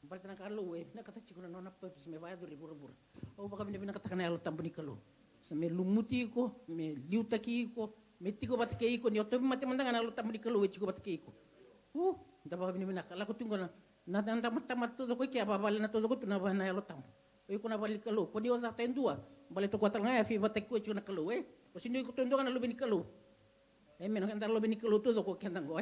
Speaker 3: Balit na kalo nakatachi ko na purpose me bayad bura. O baka bini nakatakan na alo tambuni kalo. Sa me lumuti ko, me liutaki ko, me tiko batike ko, ni otobi mati mandang na alo tambuni kalo chiko batike ko. Da baka bini nakala ko tungo na tamat to ko kaya babal na to ko na ba na alo tambu. O ko na balik kalo, ko di osa tendua. Balik to kuatal nga fi vatek ko chuna kalo o sino ko tondo kana lobi ni kalo men kan dar lobi ni kalo to ko kendang go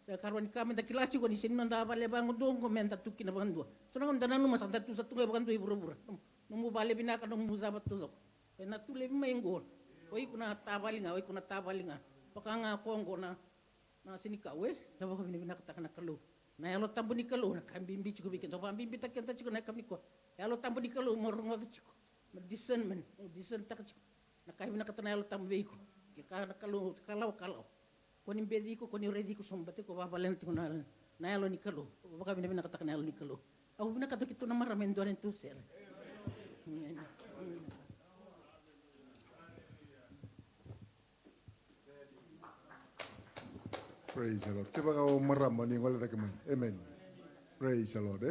Speaker 3: da karwan ka men da kilachi ko ni sin manda bale bang do ko men ta tukina bang do so na kan nu masanta tu satu bang do ibura no mu bale binaka no mu zabat to na tu le mai ngol o ikuna tabalinga pakanga kongo na sinikau lava kami na kata kana kalu na elo tambu ni kalu na kambimbi chiku bikin to pambimbi tak kenta chiku na kami ko elo tambu ni kalu morngo chiku discernment tak chiku na kami na kata na elo tambu beiku ka na kalu kalau koni bedi ko koni redi ko sombate ko babalen tu na elo ni kalu kami na kata kana elo ni kalu au bina kata kitu na maramendo ren tu ser
Speaker 1: Praise the Lord. Tiba kau marama ni ngole tak mai. Amen. Praise the Lord.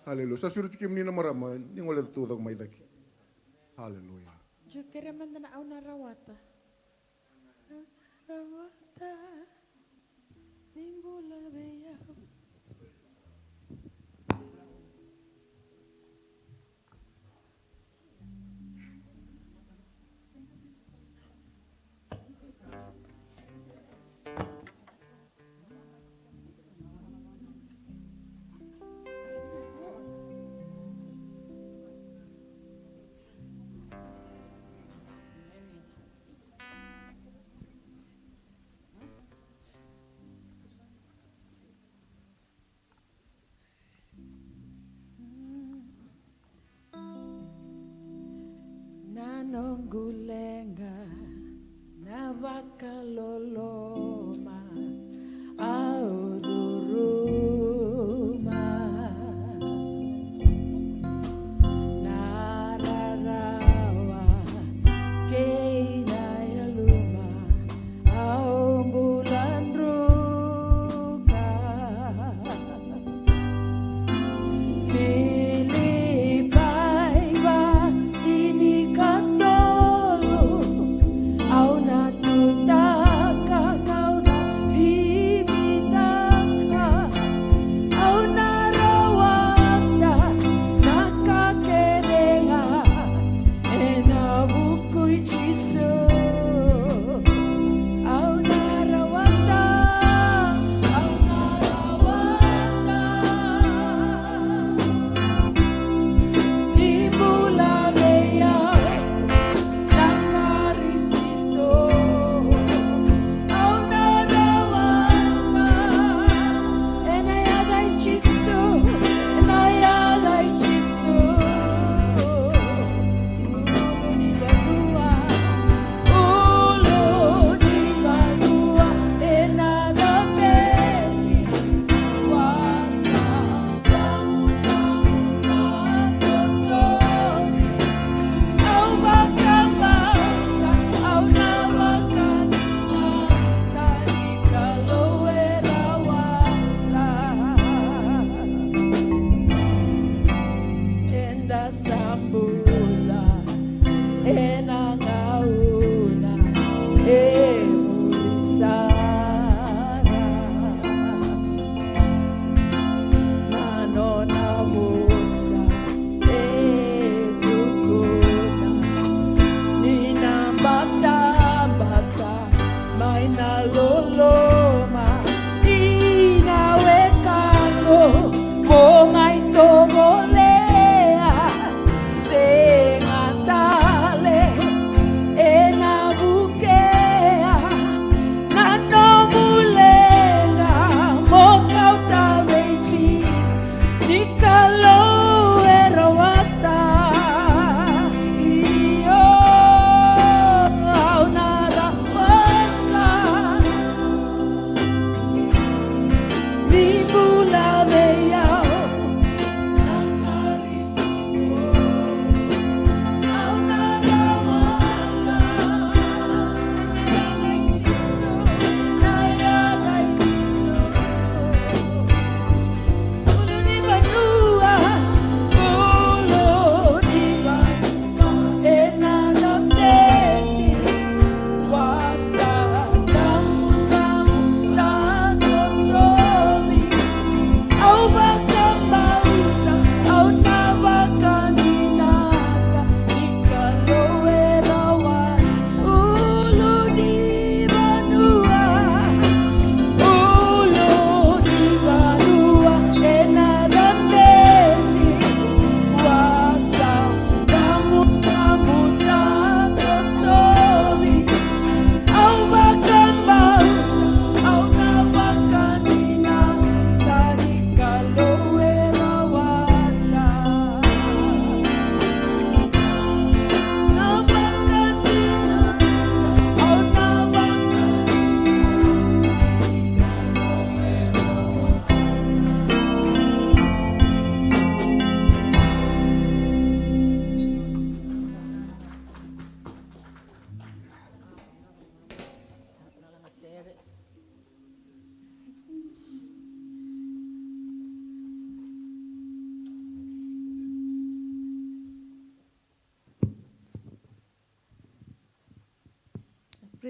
Speaker 1: Hallelujah. Sa surat kim ni na marama ni ngole tu tak mai tak. Hallelujah.
Speaker 5: Jukira mandana au na rawata. Rawata. Nimbula beya. Nanonggulenga nabakaloloma auduruma nararawa keinayaluma aumbulan ruka Filipai ba ini katolo au natutaka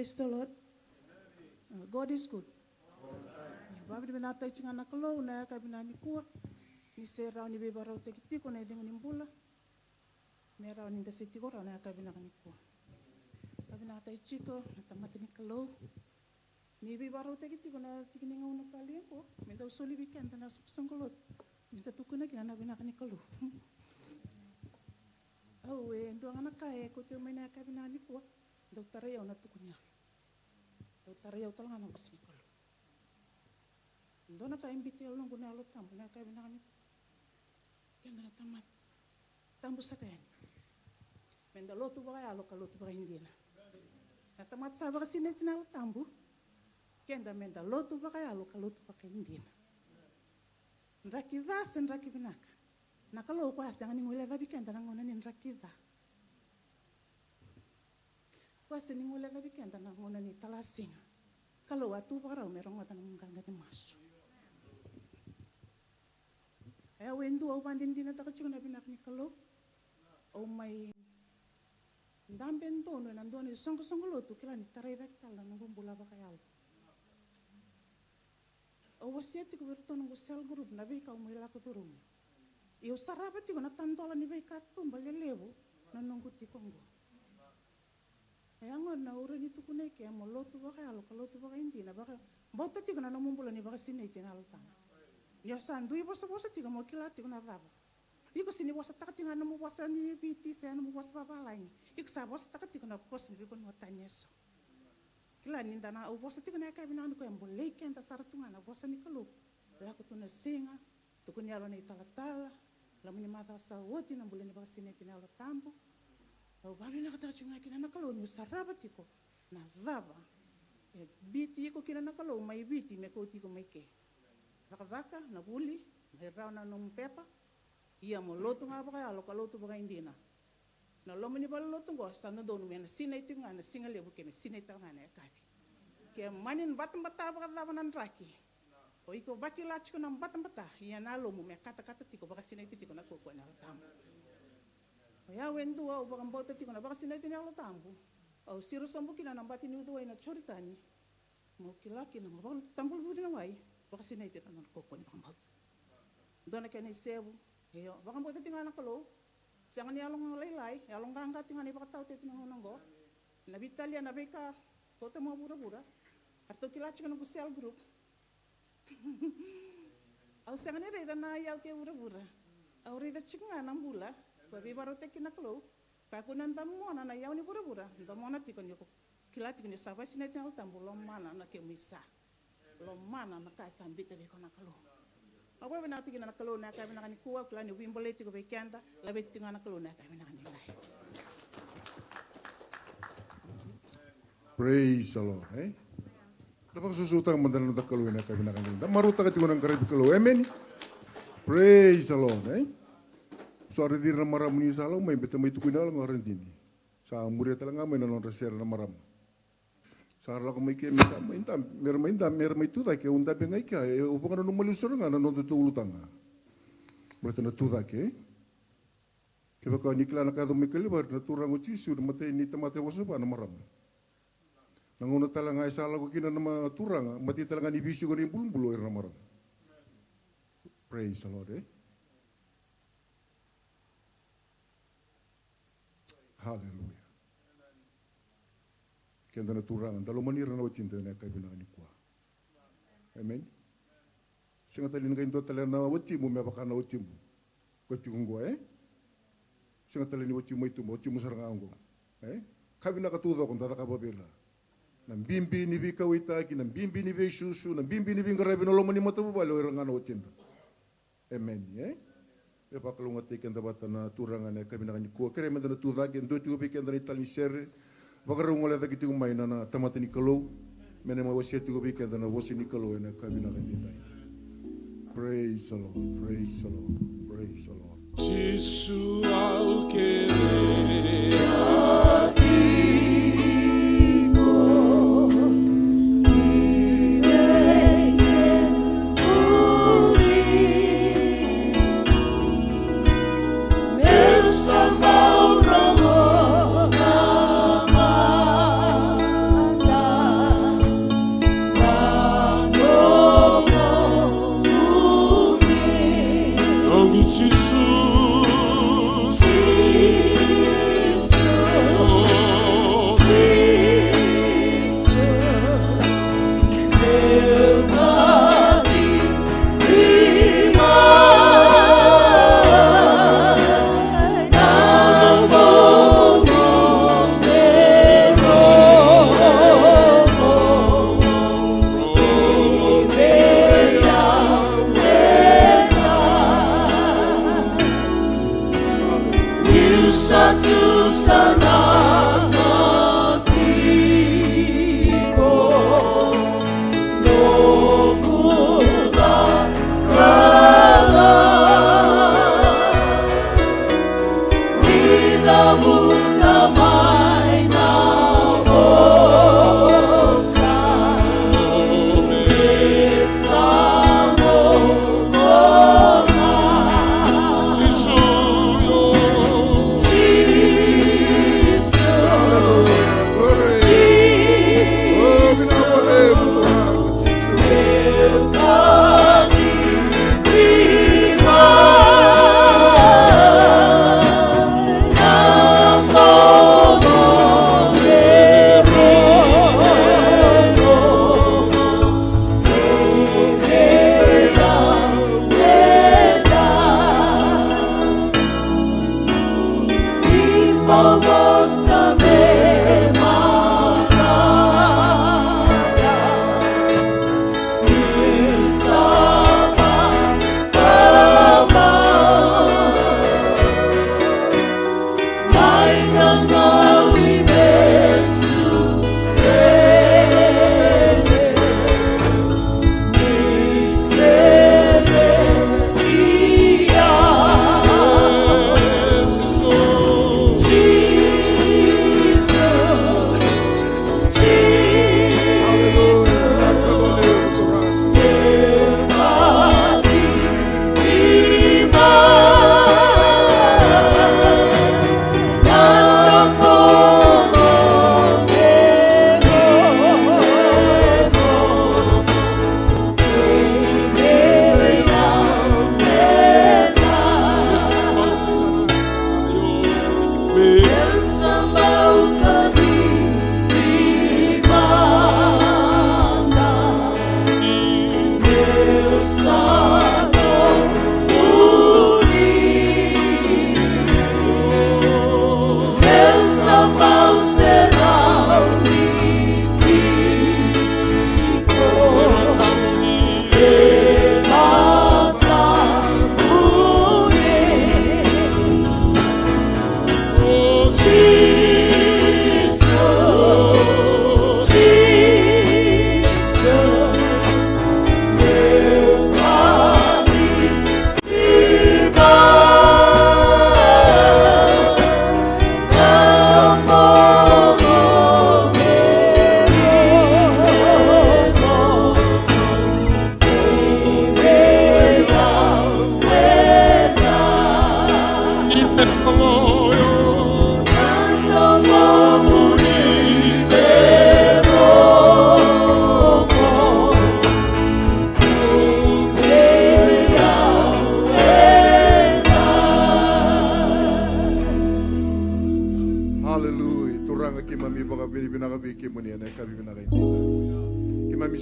Speaker 6: Praise the Lord. God is good. Babi di benata chinga na kalau na kabina ni kuah. Ni serau ni bebarau tekiti ko na dengan nimbula. Merau ni dasiti ko na kabina ni kuah. Kabina tai chiko na tamati ni kalau. Ni bebarau tekiti ko na tikini ngau na kalian ko. Minta usuli weekend na sangkolot. Minta tukuna kina na bina ni kalau. Oh, ento ang anak kaya ko tiyo may nakabina ni kuah. Dokter ayaw na tukunya. Dokter ayaw talang anak bus ni kalau. Ndo na ka-imbite lang kung nalot tambo na kayo na kami. Kaya na tamat. Tambo sa kaya. Menda loto ba kaya alo kaloto ba hindi na. Natamat sa ba kasi na tinalot tambo. Kaya na menda loto ba kaya alo kaloto ba kaya hindi na. Nrakida sa nrakibinaka. Nakalo ko hasta nga ningwila dabi kaya na ngona ni nrakida. Wasa ningwila dabi kaya na ngona ni talasing. Kalau atu ba raw merong mata ng ganda ni maso. Kaya wendo au bandin din na takachiko na binak ni kalau. O may damben to no nando ni song lotu kila ni taray dak tala ng bula ba kaya. O wasiati ko berto ng sel group na be ka umila ko turun. Iyo sarabati ko na tandola ni be katum balelewo nanongguti ko ngo. Kaya nga na ura ni tukunay kaya mo lotu ba kaya lo kalotu ba kaya hindi na baka bauta ti ko na namumbula ni baka sinay tinalutang. Yo sandu ibo sa bosa ti ko mo kilati ko na daba. Iko sini bosa takati nga namu bosa ni biti sa namu bosa papalay ni. Iko sa bosa takati ko na bosa ni ko no tanyeso. Kila ninda na o bosa ti ko na kaya binaan ko yung bolay kaya ta saratunga na bosa ni kalup. Kaya ko to na singa, to ko nialo na italatala, lamu ni mata sa woti na bula ni baka sinay tinalutang. O babi na kata chunga kina nakalo ni sarabati ko na daba. Biti ko kina nakalo may biti me ko ti ko may ke. Nakadaka na buli may raw na nung pepa. Iya mo loto nga ba kaya lo kaloto ba hindi na. Na lomo ni bala loto ko sana do no na sinay ti nga na singal lebu ke sinay ta nga na kabi. Ke manin batam bata ba kada nan raki. O iko baki lach ko nang batam bata. Iya na lomo me kata ti ko baka sinay ti ko na ko na tamo. Ya wendo au bakang bauta ti ko na baka sinay tinalo tambo. Au siro sambu kina nambati ni udo na choritani. Mo kilaki na mabang tambul budi na wai. Baka sinay tinalo ko ni bakang bauta. Dona kani sebu. Yo bakang bauta tinga na kalo. Siang ni along laylay, along kangka tinga ni baka tao ti tinga nongo. Na Italia na beka kota mo bura-bura. Arto kilachi ko na sel group. Au siang ni reda na yaw ke bura-bura. Au reda chinga na bula. Babi baru teki na kalo, paku nanta mona na yauni pura-pura, nanta mona tikon yoko, kilati kon yosabai sinete na utambu lomana na kemisa, lomana na kai sambita beko na kalo. Awa bena tiki na kalo na kai bena kani kuwa klani wimbole tiko bekenda, labe tiki na kalo na kai bena kani lai.
Speaker 1: Praise the Lord. Dapat susutang mandalan na kalo na kai bena kani. Maruta ka tiko ng karib kalo. Amen. Praise the Lord. So ari dir na maram ni salau may beta may tukuy na lang arendini. Sa muria talaga may nanon reser na maram. Sa arla ko may kemi sa mer may tuda ke unda be ngai ka upo kana no malusor nga nanon tutulutang. Berarti na tuda ke. Ke baka nikla na ka do may kalibar na turang uchisu mate ni tamate waso ba na maram. Nanguna talaga ay sala ko kina na turang mati talaga ni bisu ko ni bulbulo na maram. Praise the Lord. Hallelujah. Kenda na turangan. Dalo manira na wacinta na kay binangan ni kuwa. Amen. Singa talin kayo tala na wacimu, may baka na wacimu. Kwati kong go, Singa talin ni wacimu ito mo, wacimu sarang ang go. Kabi nakatudo kung tatakababila. Nang bimbi ni vi kawitaki, nang bimbi ni vi susu, nang bimbi ni vi ngarabi na lomani matabubalo, irang na wacinta. Amen. E pakalunga teken dabata na turangan na kami na kanikuha. Kaya man na tudagin, do tiyo bikin na itali sere. Baka rin wala dagiti umay na tamata ni kalo. Mena mawasya tiyo bikin na wasi ni kalo na kami na kanitay. Praise the Lord, praise the Lord, praise the Lord.
Speaker 2: Gesù al querer.
Speaker 5: Anda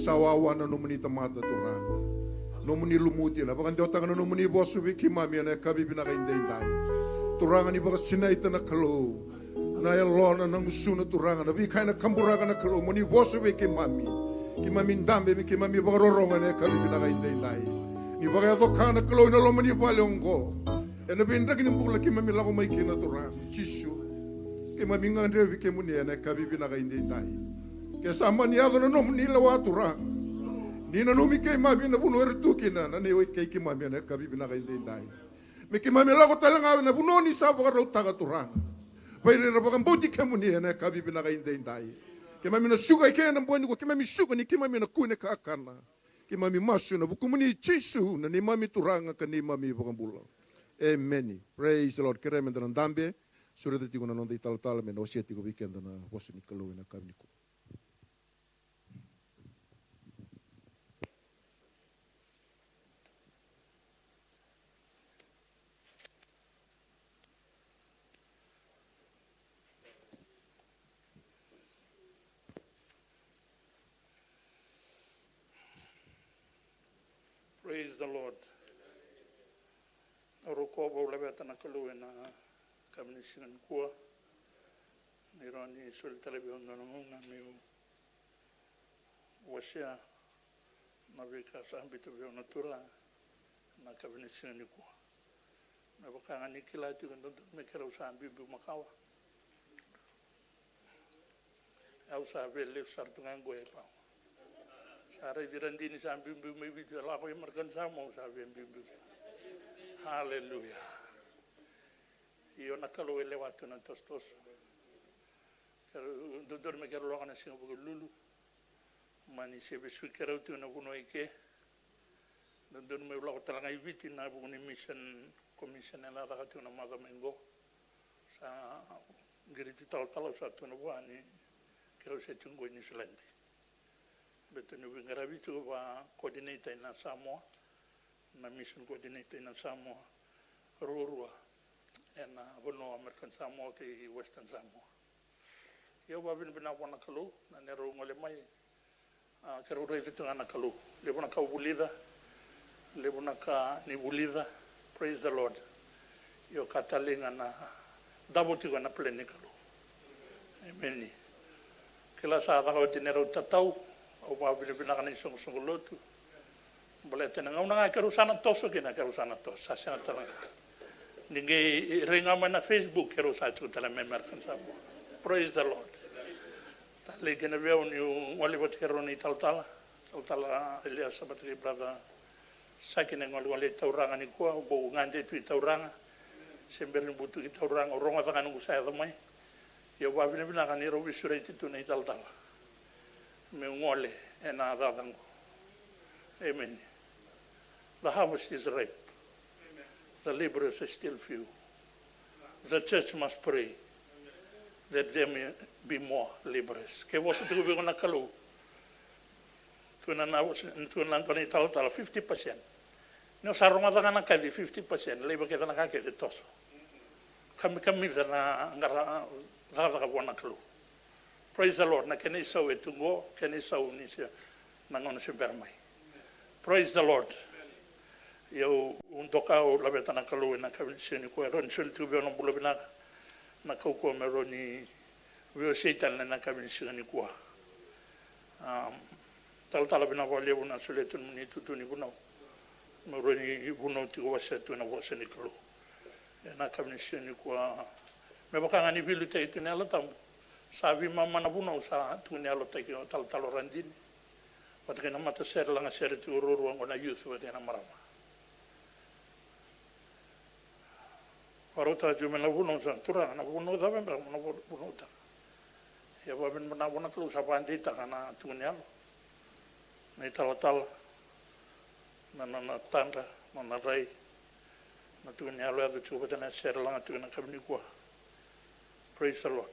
Speaker 1: sawawa na nomuni tamata turanga. Nomuni lumuti na bakan diotang na nomuni bosu wiki mami na kabi pinakainday-inday. Turanga ni baka sinaita na kalo. Na elona na ngusuna turanga na bika na kamburaga na kalo. Muni bosu wiki mami. Kimami ndambe mi kimami baka roronga na kabi pinakainday-inday. Ni baka yato na kalo na lomani paliongo. E na bindragi ni mbukla kimami lako may kina turanga. Chishu. Kimami ngandre wiki muni na kabi pinakainday-inday. Kesama ni ako na nomuni lawa turanga. Ni na numi kay mami na puno ertukina na niwe kay kimami na kabi pinakainday-inday. May kimami lako talang na puno ni sa baka raw taga-turanga. Pwede na bakang bodi ka mo niya na kabi pinakainday-inday. Kimami na sugay kaya ng buwan ko, kimami suga ni kimami na kune ka akana. Kimami masu na buko mo ni Jesu na ni mami turanga ka ni mami bakang bulo. Amen. Praise the Lord. Kaya men ng dambe, surat iti ko na nonday tal-tal, men osiyati ko weekend na waso ni kalawin na kami ko.
Speaker 7: Praise the Lord. Roko bo lebeta na kaluwe na kaminisingan kuwa. Nironi sul telebion na nunga miu wasia na vika sa ambito vyo natura na kaminisingan ni kuwa. Na baka nga nikila iti kundun mekera usa ambibu makawa. Au sa vele sartungan goe pa. Sara dirandi ni sambil bumi bidu la ko markan samo sa bimbi. Haleluya. Iyo nakalo lewat na tostos. Dodor me kero kana singo lulu. Mani se besu kero tu na kuno ike. Dodor me lo talanga ibiti na bu ni mission commission na ra tu na maga mengo. Sa giriti tal sa tu na buani kero se tungo ni Islandi. Betul ni ngarabi tu ba coordinator na Samoa, na mission coordinator na Samoa, Rurua, na bono American Samoa ke Western Samoa. Yo ba bin wana kalu na nero ngole mai, kero revi tu ana kalu, lebona ka ubulida, lebona ka ni bulida, praise the Lord. Yo katalinga na daboti na pleni kalu. Amen. Kila sa ka dinero tatau. O ba bila kana isong lotu boleh tenang ngau nga kerusana toso kina kerusana tos sasana tala ninge ringa mana Facebook kerusa tu tala member kan sabo. Praise the Lord. Tali kena veo ni wali bot keroni tal Elias sabatri brother sakine ngol tauranga ni ko bo ngande tu tauranga semberin butu tauranga ronga fa kanu sa mai yo ba bila kana ro visure tu nei tal me ngole ena dadango. Amen. The harvest is ripe. The laborers are still few. The church must pray that there may be more laborers. Ke was tu ko na kalu. Tu na 50%. No sarunga da na kali 50%. Labor ke na ka ke toso. Kami na ngara da bona kalu. Praise the Lord. Na kene sau etungo, kene sau ni se nangon se bermai. Praise the Lord. Yo undoka o labeta na kalu na kabiseni ko ron sul tu be no bulo bina na ko me roni we setan na kabiseni ko. Tal bina vale una suletun ni tutuni buno. Me roni buno ti ko setu na voseni kalu. Na kabiseni ko me baka ngani bilu te itinela tam. Sabi mama na buno sa tunya lo teki tal randin. Wat kena mata ser langa ser tu ruang ona youth wat na marama. Parota ju mena buno sa tura na buno da ben na buno ta. Ya ba ben na buno tu sa pandi ta kana tunya lo. Nei tal na tanda na rai na tunya lo adu chu wat na ser langa tu na kabni ko. Praise the Lord.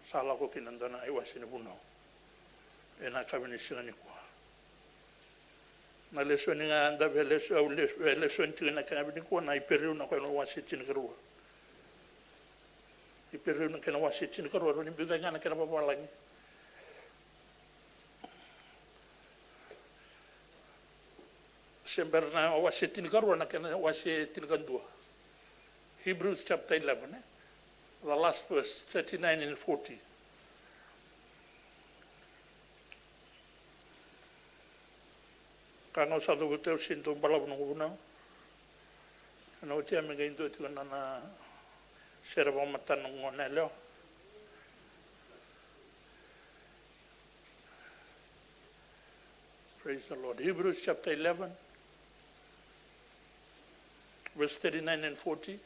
Speaker 7: Salah ko kinandana ay wasin buno. Ena kabini singani ko. Na lesson nga anda lesson tina kabini ko na iperu na ko no wasitin karo. Iperu na kana wasitin karo ni bidanga na kana babalang. Sember na wase tinikarua na kena wase tinikandua. Hebrews chapter 11, the last verse, 39 and 40. Kanga sa tu teu sinto balabu no una. Ana utia me ga into tu na serva mata no ngone leo. Praise the Lord. Hebrews chapter 11, verse 39 and 40.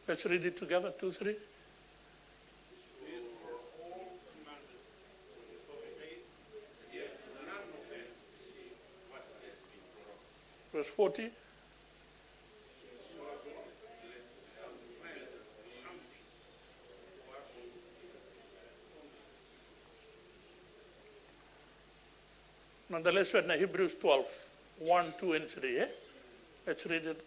Speaker 7: Let's read it together, 2, 3. Verse 40. Nonetheless, we're in Hebrews 12, 1, 2, and 3. Let's read it.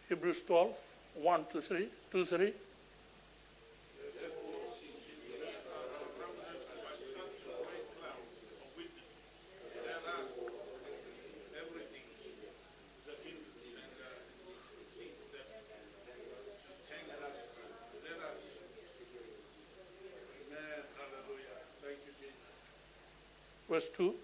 Speaker 7: Hebrews 12, 1 to 3, 2, 3. Verse 2.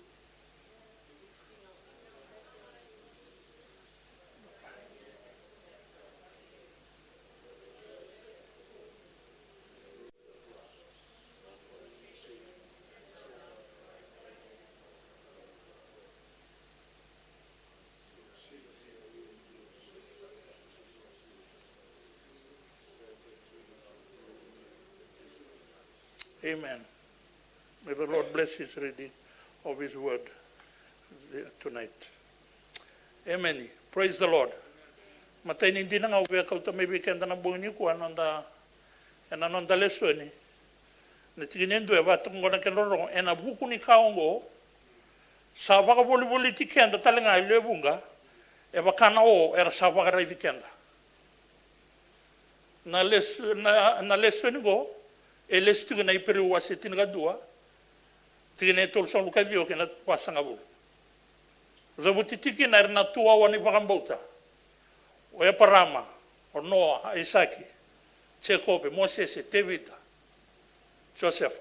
Speaker 7: Amen. May the Lord bless his reading of his word tonight. Amen. Praise the Lord. Matay hindi na nga uwe kauta may weekend na buong niyo ko anonda leso ni. Natiginin do eba tungo na kelorong ena buku ni kaongo sa baka boli tikenda talenga ilebunga eba kana o era sa baka rai tikenda. Na leso ni go eles tu na iperu wase tinga dua tine tol son luka vio ke na pasanga bu zabuti tiki na na tua wani pakambauta o e parama o Noa Isaki Jacob Moses David Joseph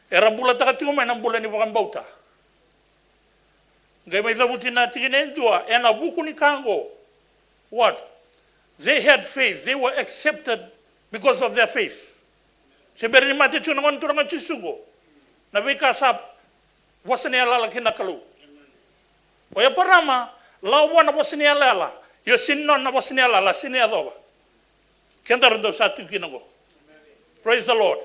Speaker 7: era bula taka tiko mai na bula ni pakambauta ngai mai zabuti na tiki na dua ena buku ni kango what they had faith, they were accepted because of their faith. Semberi mati tu nangon turang cisugo. Nabi kasap wasani ala kina kalu. Oya parama lawan na wasani ala. Yo sinnon na wasani ala sini adoba. Kenda rendo satu kinago. Praise the Lord.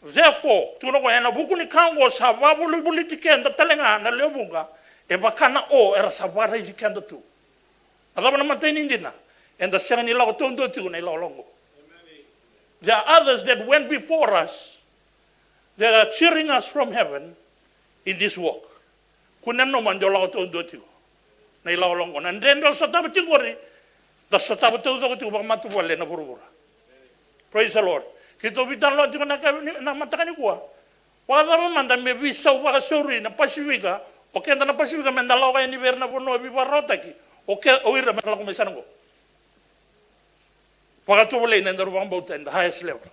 Speaker 7: Therefore, tu nango ena buku ni kango sababu buli tikenda talenga na lebunga e bakana o era sabara tikenda tu. Adaba na matay nindina. And the second ila ko tondo tu na ila longo. There are others that went before us that are cheering us from heaven in this walk. Kunan no man jola to ndo tigo. Na ila longo. And then do sotaba tigori. Da sotaba to do ba matu wale na burubura. Praise the Lord. Kito bitan lo tigo na matakani kuwa. Wala manda me visa wa sori na Pasifika. O kenda na Pasifika mendala wa ni verna bono bi barotaki. O ke o ira mendala ko mesango. Pakatubulay na darubang bauta in the highest level.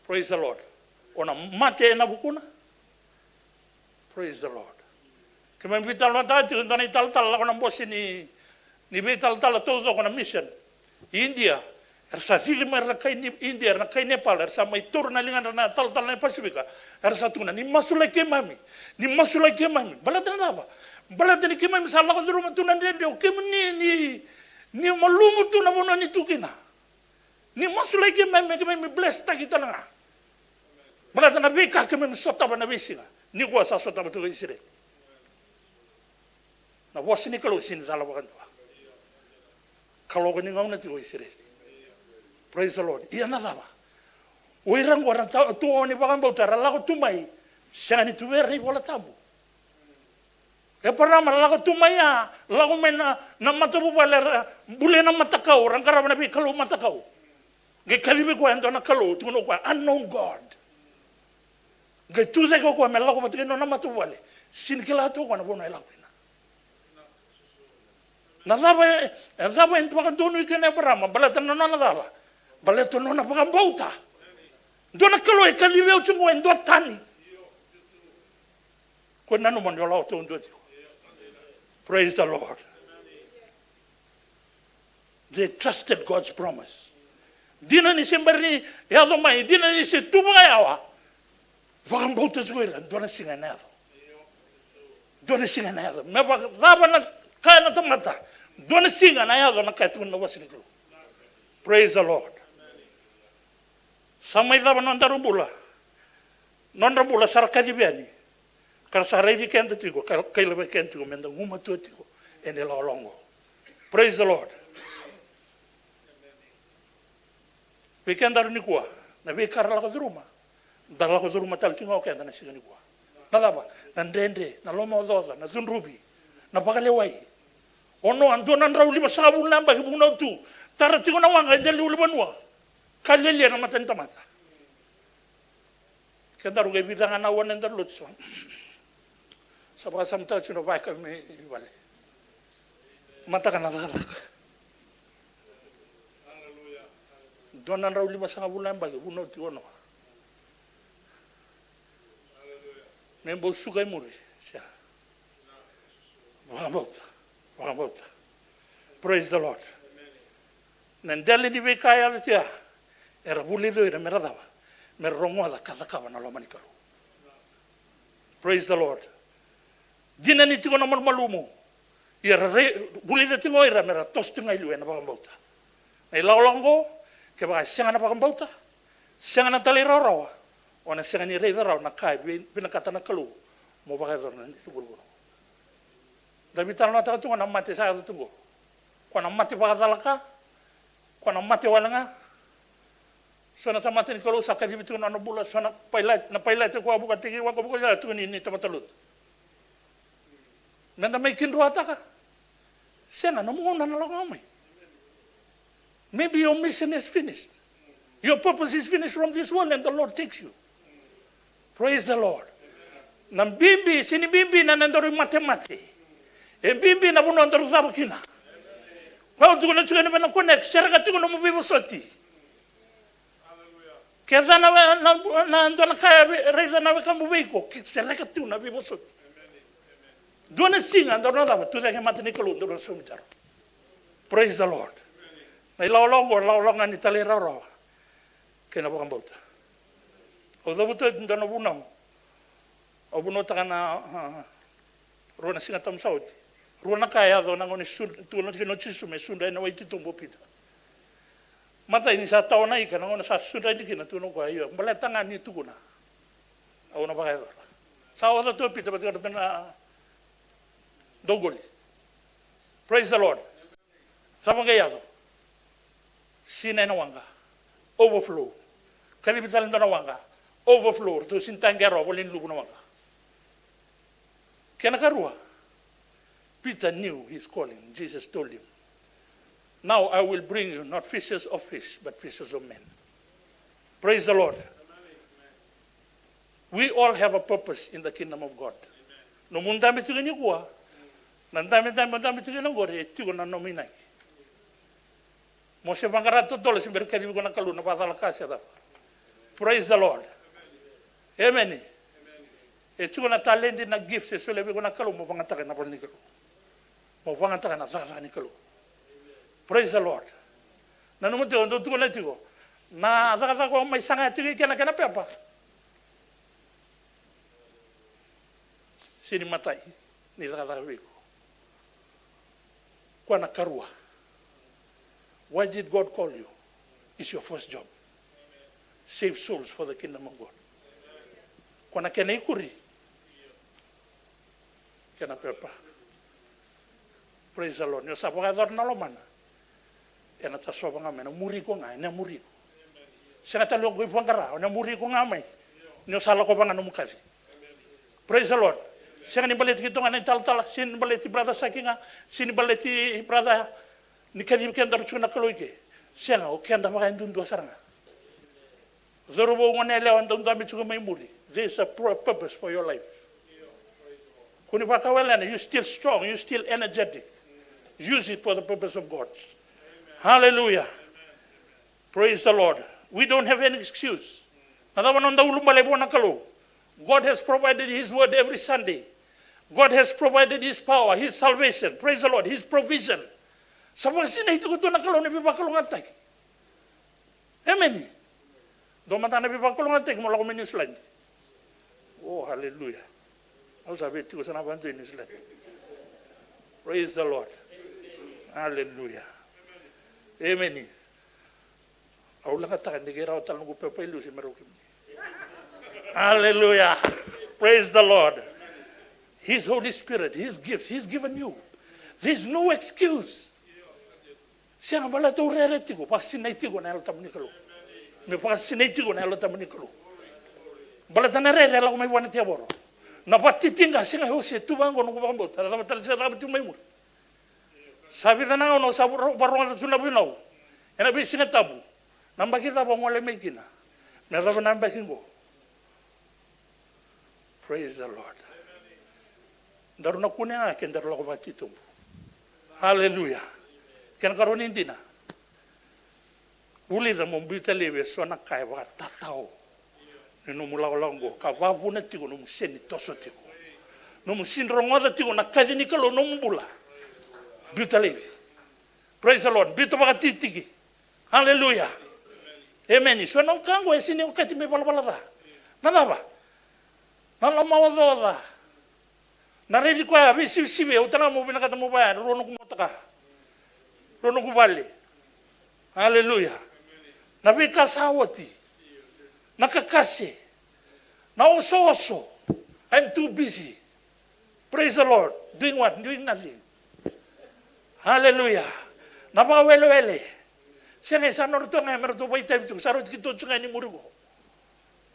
Speaker 7: Praise the Lord. Ona mate na bukuna. Praise the Lord. Kaya bital na dati, kung na ital-tal ako ng boss ni bital-tal tozo ako na mission. India, sa silim kay India, kay Nepal, sa may tour na lingan na tal-tal na Pasifika, sa tuna, ni masulay kay mami. Balad na ba? Balad na kay mami, sa lakad rumah tunan din, okay mo ni malumut tu na muna ni tukina. Ni masulay ke may bless ta kita na. Balata na bika ke may sota ba na bisi nga. Ni ko sa sota ba tu isire. Na wasi ni kalau sin sala ba kanto. Kalau ko ni ngau na tu isire. Praise the Lord. Iya na ba. Oirang orang tu ni ba kan bautar la ko tumai. Siya ni tu veri wala tabu. E parama lago tumaya, lago mena na matabu baler bule na matakau, orang karab nabi kalau matakau. Ge kalibe ko ando na kalo tu no kwa unknown God. Ge tu ze ko me la ko mate no na matu wale. Sin kila to ko na bono ela kwina. Na dava en tuaka donu ke ne brama bala tan no na dava. Bala to no na pa bauta. Dona kalo e kalibe o tungo en do tani. Ko na no mon yo la to ndo. Praise the Lord. They trusted God's promise. Dina ni sembari ya do mai dina ni se tu ba yawa. Wa mbauta zuela dona singa na. Dona singa na. Me ba dava na ka na tamata. Dona singa na ya dona ka tu no wasiniko. Praise the Lord. Samai dava non darubula. Non darubula saraka dibiani. Kara sarai kenda tiko kaila be kenda menda nguma tu tiko ene la longo. Praise the Lord. Weekend ni kuah, na weekend la kadruma, dala kadruma tal tingo kenda na sini kuah. Na daba, na ndende, na loma odoza, na zunrubi, na pagalewai. Ono ando na ndrau lima sabu namba kibuna tu, tara tingo na wanga ndeli ulibanua, kalele na matenta mata. Kenda ruge bidanga na wana ndar lutso. Sabaka samta chuno vai kami vale. Mata kana dala. Donan raw lima sanga bulan bagi buno ti ono. Nembo sugay muri siya. Wangabot. Praise the Lord. Nandali ni kaya tiya. Era bulido era meradawa. Merrongo da katakawa na lomanikaro. Praise the Lord. Dina ni tingo na malumo. Era bulido tingo era mera tostinga ilu na wangabot. Na ilawlango ke ba senga na pakambauta senga na tali rawa ona senga ni rei rawa na kai bina kata na kalu mo ba ga dorna ni gurguru dabi tan na ta tunga na mate sa tungo ko na mate ba dalaka ko na mate walanga sona ta mate ni kalu sa ka dibitu na no bula sona pilot ko abu ka tigi wa ko ko ya tu ni tamatalut nanda mai kin ruata ka senga no mo na na la mai. Maybe your mission is finished. Your purpose is finished from this world and the Lord takes you. Praise the Lord. Nang bimbi, sini bimbi na nandoro mate-mate. E bimbi na buno andoro zabakina. Kwa tuko na chuka na connect, seraka tuko na mubibo soti. Keza na andona kaya reza na kambu beiko, seraka tuko na bibo soti. Dona singa andoro na tu sa mate ni kalu andoro sumitaro. Praise the Lord. Na ilaulongan ni tali rawa kena pakambauta. O dabuto ndana bunam. O buno takana rona singa tam sauti. Rona kaya do nangoni tu no kino chisu me sunda na waiti tumbo pita. Mata ini sa taona ika nangona sa sunda dikina tu no kwa iyo. Mbale tanga ni tukuna. Au na pakaya. Sa oda tu pita pati na dogoli. Praise the Lord. Sama kaya do. Sina na wanga overflow kali bital na wanga overflow to sintangero bolin lubu na wanga kena karua Peter knew his calling. Jesus told him, now I will bring you not fishes of fish but fishes of men. Praise the Lord. We all have a purpose in the kingdom of God. No mundami tigani kuwa nandami tigani gore tigo na nominai. Mose bangarato dole si berkali ko na kalu na patala kasya da. Praise the Lord. Amen. E chuko na talent na gifts so lebe ko na kalu mo pangataka na pon ni kalu. Mo pangataka na sa ni kalu. Praise the Lord. Na no mo te ondo tuko na tigo. Na daga ko may sanga tigi kana pepa. Sini matai ni daga wiko. Kwa na karua. Why did God call you? It's your first job. Save souls for the kingdom of God. Kona kena ikuri. Kena pepa. Praise the Lord. Nyo sapo ka dor na lomana. Ena ta soba nga mena muri ko nga, ena muri ko. Sena ta lo ko ipangara, ena muri ko nga mai. Nyo sala ko banga no mukasi. Praise the Lord. Sena ni baleti kito nga tal sin baleti brother sakinga, sin baleti brother ni kadi ken dar chuna kaloike Sianga o kenda maka ndundu saranga. Zorobo ngone le on dum chuko mai muri. There's a purpose for your life. Kuni pakawelana, you're still strong, you're still energetic. Use it for the purpose of God. Hallelujah. Praise the Lord. We don't have any excuse. God has provided His word every Sunday. God has provided His power, His salvation. Praise the Lord. His provision. Amen. Oh, hallelujah. Praise the Lord. Hallelujah. Amen. Hallelujah. Praise the Lord. His Holy Spirit, His gifts, He's given you. There's no excuse. Siang bala tu rere tigo, pasinay tigo na elta munikalo. Me pasinay tigo na elta munikalo. Bala tana rere la kumay wana tiaboro. Na patitinga singa hose tubango no kubambo. Tara tal sa rabi tu maymur. Sabi tana no sabu baronga tuna binaw. Ena bi singa tabu. Namba kita ba ngole mekina. Me rabi namba kingo. Praise the Lord. Daru na kunya ken daru la kubatitum. Hallelujah. Ken karonin dina. Uli da mombita lebe so na kai wa tatao. No mula longo ka vavu na tigo no museni toso tigo. No musin rongoda tigo na kadini kalo no mbula. Buta lebe. Praise the Lord. Buta bakatitigi. Hallelujah. Amen. So no kango esini ukati me balabala. Nababa. Nala mawadoda. Na redi kwa bisi sibe utana mo binakata mo ba rono kumotaka. Rono kubali. Hallelujah. Nabi kasawati. Nakakase. Na oso. I'm too busy. Praise the Lord. Doing what? Doing nothing. Hallelujah. Napawele. Siya nga isa norto nga merto pa itay ito. Sarot kito nga ni murugo.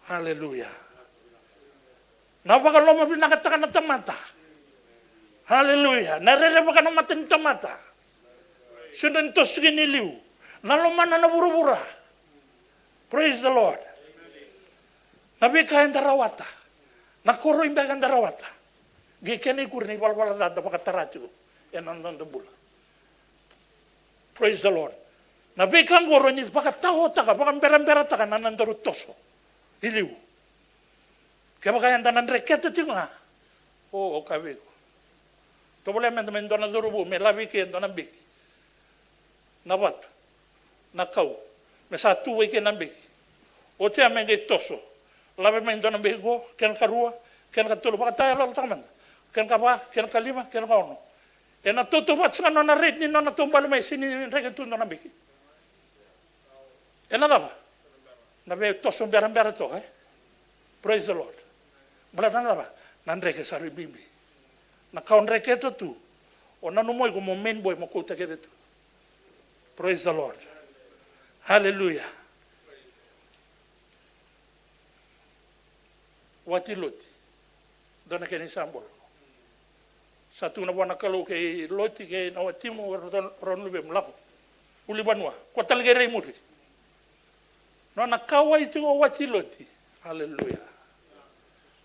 Speaker 7: Hallelujah. Napakaloma pinakatakan na tamata. Hallelujah. Narereba ka ng matin tamata. Sinantos kiniliw. Nalumana na bura-bura. Praise the Lord. Nabika yung darawata. Nakuro yung bagang darawata. Gikani kurni walwala dada pakataratigo. Yan ang nandabula. Praise the Lord. Nabika ang goro nito pakataho taka, pakamberang-bera taka nanandaro toso. Iliw. Kaya baka yan danan reketa tiyo nga. Oo, kawi ko. Problema naman doon na durubo, may labi kayo doon ang biki. Nabat, nakaw, may sa tuway kayo ng biki. O tiya may kayo toso. Labi may doon ang biki ko, kaya karua, kaya katulo, baka tayo lang taman. Kaya ka ba, kaya kalima, kaya ka ono. E natutubat sa ano na red ni no natumbal may siniregatun doon ang biki. E nada ba? Nabi toso berang-bera to, eh? Praise the Lord. Bala nada ba? Nandreke sa ribimbi. Nakaunreke to tu. O nanumoy ko mo main boy mo kuta kete tu. Praise the Lord. Hallelujah. Wati loti. Dona keni sambol. Satu na wana kalau kay loti kay na watimo ron lube mlako. Uli banwa. Kota lagere muri. No nakawai tigo wati loti. Hallelujah.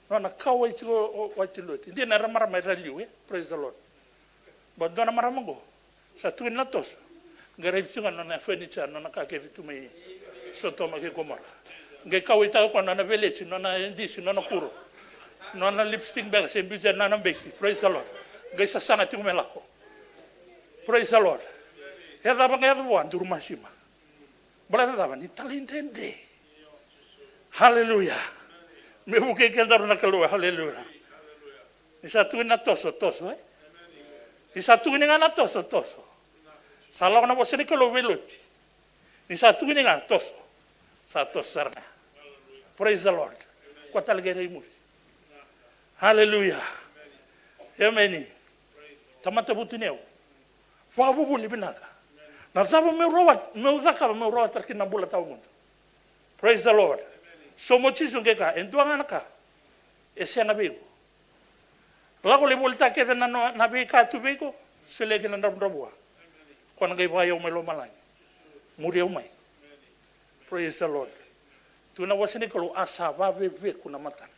Speaker 7: No nakawai tigo wati loti. Dia na ramara raliu, eh? Praise the Lord. But dona maramango. Satu na tos. Gare tigo no na furniture no nakakeri tu mai soto make komara. Ngai kawai ta ko na village no na ndisi no na kuro. No na lipstick bag se bija na na beki. Praise the Lord. Ngai sasanga tigo melako. Praise the Lord. Era bang era buan tu rumah sima. Bala da ni talintende. Hallelujah. Me buke ke dar na kalua. Hallelujah. Isa tu na toso, eh? Isa tu ni ngana toso. Salah na boseni kalau veloti. Isa tu ni ngana toso. Satu sarna. Praise the Lord. Kota lagere muri. Hallelujah. Amen. Tamata butineu. Fa bubu ni binaka. Na sabu me uzaka me rawat terkina bula tau mundo. Praise the Lord. So mochizo ngeka enduanga naka. Ese na bigo. Lago le volta ke na be ka tu bigo, selege na ndabwa. Kona ngai bayo me lo malai. Muri au mai. Praise the Lord. Tuna wasini kalu asa vave kuna matana.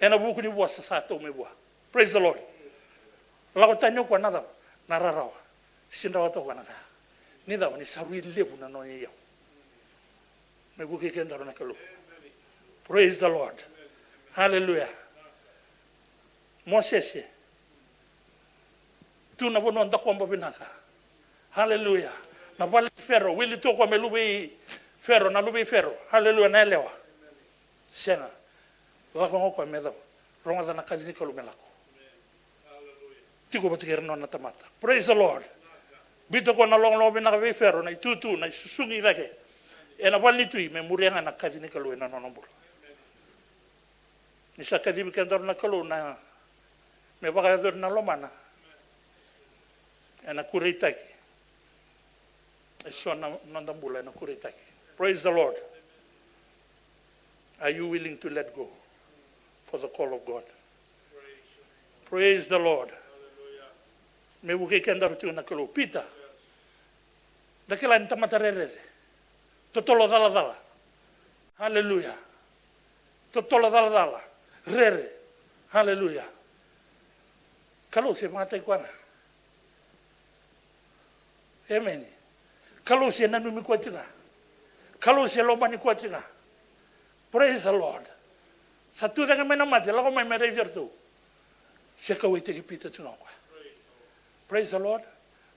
Speaker 7: Ena buku ni buasa sato me bua. Praise the Lord. Lago tanyo kwa nada nararawa. Sinda wata kwa nada. Nida wani sarui lebu na noye yao. Me buki kenda rona kalu. Praise the Lord. Hallelujah. Mosese. Tuna bono nda kwa mbabinaka. Hallelujah. Na wale ferro, wili toko me lubi ferro, na lubi ferro. Hallelujah, na elewa. Sena. Lako ngoko medo. Ronga dana kazini kalu melako. Tiko batikere no na tamata. Praise the Lord. Bito ko na long lobi na kabe ferro, na itutu, na susungi lake. E na wali tui, me murianga na kazini kalu na nonombur. Nisa kazini kendor na kalu na me bakador na lomana. E na kureitaki. So nandambula na kureitaki. Praise the Lord. Are you willing to let go for the call of God? Praise the Lord. Me buke kenda bitu na kalu pita. Dakela nta matarere. Totolo dala dala. Hallelujah. Totolo dala dala. Rere. Hallelujah. Kalu se mata ikwana. Amen. Kalu se nanu mi kwatinga. Kalu se lomba ni kwatinga. Praise the Lord. Satu dengan mena mati, lagu mai mere vertu. Seka wite ki pita tu ngwa. Praise the Lord.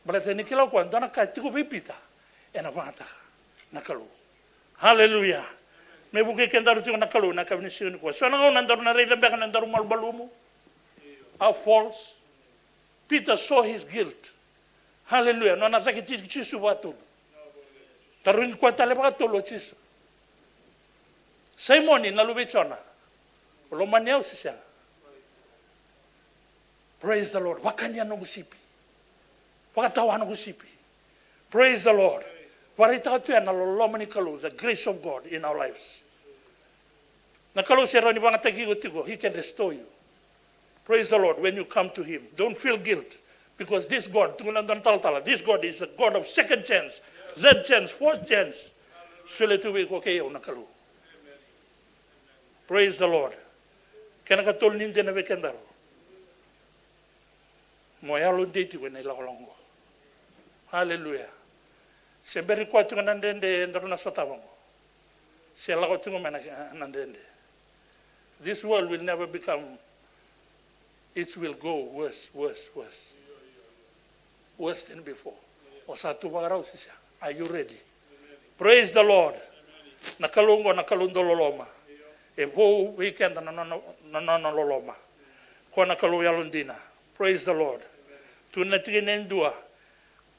Speaker 7: Berarti ni kila kwa ndana ka tiku pita. Ena mata nakalu. Hallelujah. Me buke kendaru tu nakalu na kabini siun kwa. So na nandaru na reile mbeka nandaru malbalumu. How false. Peter saw his guilt. Hallelujah. No nataki chisu watu. Tarun kwa tale baka tolo chisu. Simoni na lubichona. Lomaniau sisiang. Praise the Lord. Wakanya no musipi. Wakatawa no musipi. Praise the Lord. Warita tu na lomani kalu, the grace of God in our lives. Na kalu serani banga tigo, he can restore you. Praise the Lord when you come to him. Don't feel guilt because this God, this God is a God of second chance, third chance, fourth chance. Sule tu we ko kayo na kalu. Praise the Lord. Kena ka tol nin dena bekendaro. Moya lo deti ko na lakolongo. Hallelujah. Semberi kwa tunga nandende ndaro na sotawango. Se lako tunga mena nandende. This world will never become, it will go worse, worse, worse. Worse than before. Osatu bagarau sisa. Are you ready? Praise the Lord. Nakalungo nakalundololoma. E vo weekend na loloma. Kona kalu yalundina. Praise the Lord. Tuna tinendua.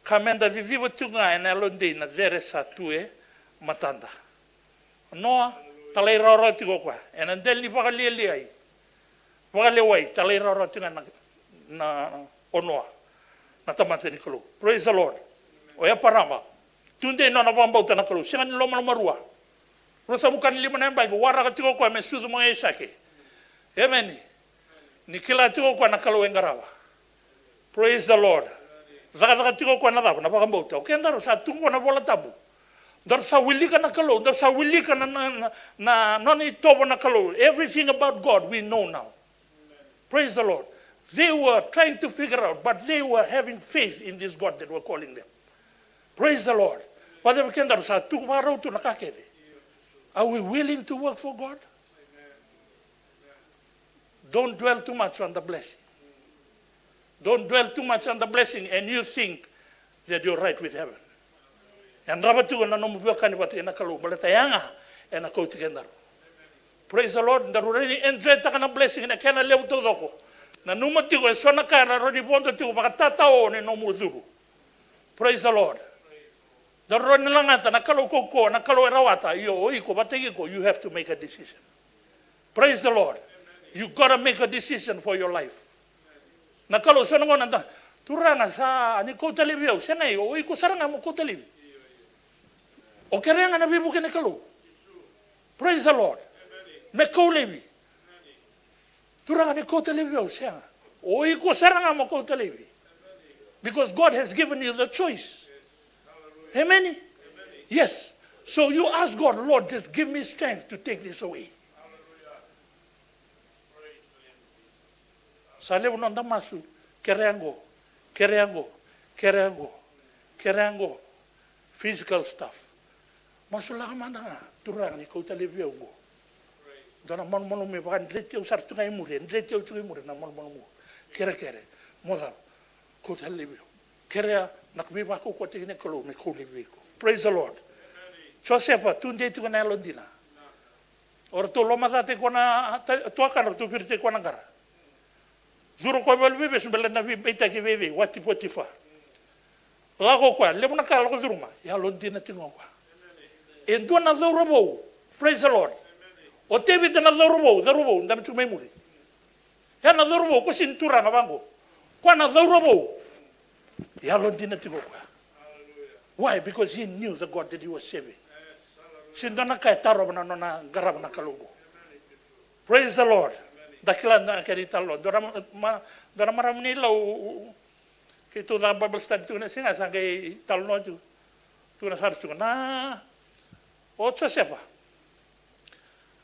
Speaker 7: Kamenda vivivo tunga na lundina there satue matanda. Noa talai roro tigo kwa. Ena deli bakali ai. Bakali wai talai roro tunga na onoa. Na tamateni kalu. Praise the Lord. Oya parama. Tunde no na bamba utana kalu. Singa ni loma marua. Rosa bukan lima nembak wara katiko kwa mesudu mga isake. Amen. Nikila tiko kwa nakalo engarawa. Praise the Lord. Zaka tiko kwa nadaba na bakambauta. Okay ndaro sa tungo na bola tabu. Ndaro sa wilika nakalo, ndaro sa wilika na noni tobo nakalo. Everything about God we know now. Praise the Lord. They were trying to figure out, but they were having faith in this God that were calling them. Praise the Lord. Whether we can ndaro sa tungo marau tu nakakede. Are we willing to work for God? Don't dwell too much on the blessing. Don't dwell too much on the blessing and you think that you're right with heaven. And rabatu na nomubuka ni bati na kalu balata yanga and akoti kendaro. Praise the Lord. Ndaru really enjoy takana blessing na kana lebu to doko. Na numati ko sona kana rodi bondo tu bakatata o ni nomuzuru. Praise the Lord. You have to make a decision. Praise the Lord. You got to make a decision for your life. Nakalo sana ngo nanda turanga sa ani ko talibio senai o iko saranga mo ko talibi. O kerenga na bibu kene kalo. Praise the Lord. Me ko lebi. Turanga ni ko talibio senga. O iko saranga mo ko talibi. Because God has given you the choice. Amen. Yes. So you ask God, Lord, just give me strength to take this away. Sale unonda masu kerengo physical stuff. Masula kamana turang ni kau tali viungo. Dona mon mon me bagan drete usar tungai mure, drete ucui mure na mon mon mu. Kere moda kau tali viu. Kere nak viva ko ko tine kolo me ko livi ko. Praise the Lord. Josefa tunde tu kana londina. Or to loma tate kona to akar tu pirte kona kara. Zuro ko bel bebe sumbele na vi beta ki bebe wati potifa. Lago kwa le mona kala ko zuruma ya londina tingo kwa. Endo na zorobo. Praise the Lord. O tevi na zorobo ndam tu memuri. Ya na zorobo ko sintura ngabango. Kwa na zorobo. Ya londina tingo kwa. Why? Because he knew the God that he was saving. Sindana kay taro na na garab na kalugo. Praise the Lord. Dakilan na kerita lo. Dora maram nila kito da Bible study tu na singa sangay talno tu. Tu na sar tu na ocho sepa.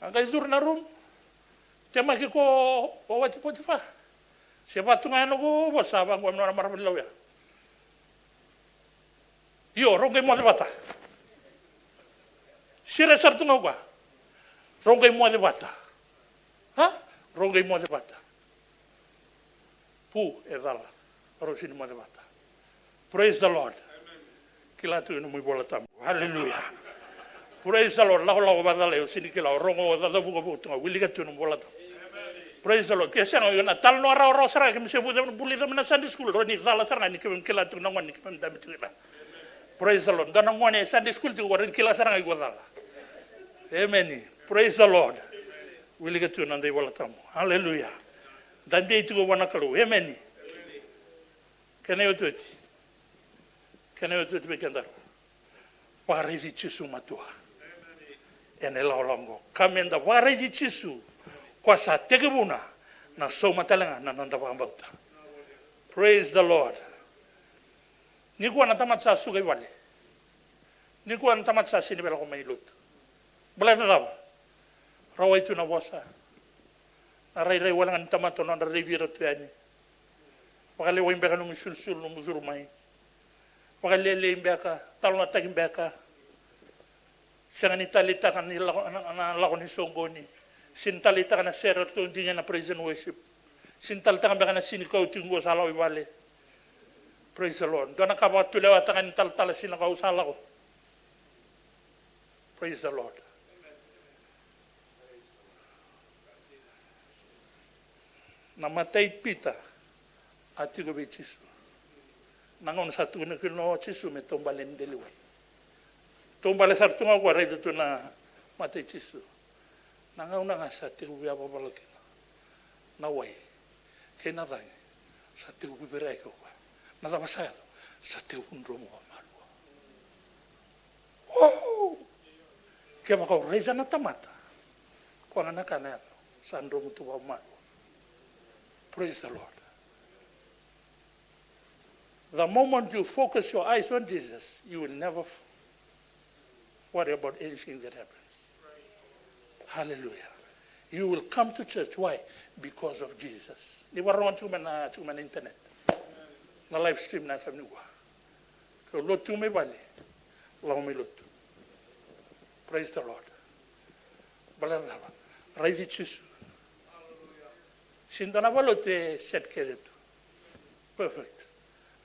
Speaker 7: Angay dur na room. Tema ki ko wati potifa. Sepa tu ngano ko bosaba ko na maram nila ya. Yo rongay mo bata. Sira sartu ngwa. Rongay mo bata. Ha? Rongay mo bata. Pu edala. Rosin mo bata. Praise the Lord. Kila tu no muy bola tam. Hallelujah. Praise the Lord. Lao badale sini kila rongo da bugo buto. Wili ka tu no bola tam. Praise the Lord. Kesa no na tal no ara sara ke mse buda buli da na Sunday school. Roni dala sara ni ke kila tu no ngani ke da mitila. Praise the Lord. Dana ngone Sunday school tu warin kila sarang igwala. Amen. Praise the Lord. Wili ka tu nandai wala tamu. Hallelujah. Dan dei tu wana kalu. Amen. Kene otuti. Bekendar. Ware di chisu matua. Ene laulango. Kamenda ware di chisu. Kwa sa tegebuna na so matalanga na nanda pambauta. Praise the Lord. Ni kuwa natamat sa sugay wale. Ni kuwa natamat sa sinibela ko may lut. Balay na daw. Raway tu na wasa. Naray-ray walang natamat to na naray-vira to yan. Pakaliwa yung beka nung sul-sul nung muzurumay. Pakalele yung beka. Talo na taging beka. Siya nga nitalita ka nalako ni Songoni. Sintalita ka na serer to hindi niya na praise and worship. Sintalita ka beka na sinikaw tinggo sa alawi wale. Praise the Lord. Doon nakapatuloy at ang tal-tala sinakausala ko. Praise the Lord. Namatay pita at yung gabi chisu. Nangon sa tuwa na kino chisu may tumbalin deliway. Tumbali sa tunga ko rin ito na matay chisu. Nangaw na nga sa tiruya pabalagin. Naway. Kaya natay sa tirubibiray ko. Nada pasado sa tiun romo malwa. Oh! Kaya makaureza na tamata. Kung anak ka na sa romo tuwa malwa. Praise the Lord. The moment you focus your eyes on Jesus, you will never worry about anything that happens. Hallelujah. You will come to church. Why? Because of Jesus. Di ba ron tuman internet? Na live stream na kami wa. Kau lot tu me bali, lau me lot. Praise the Lord. Baladaba, rai di chisu. Sinta na balot set kedetu. Perfect.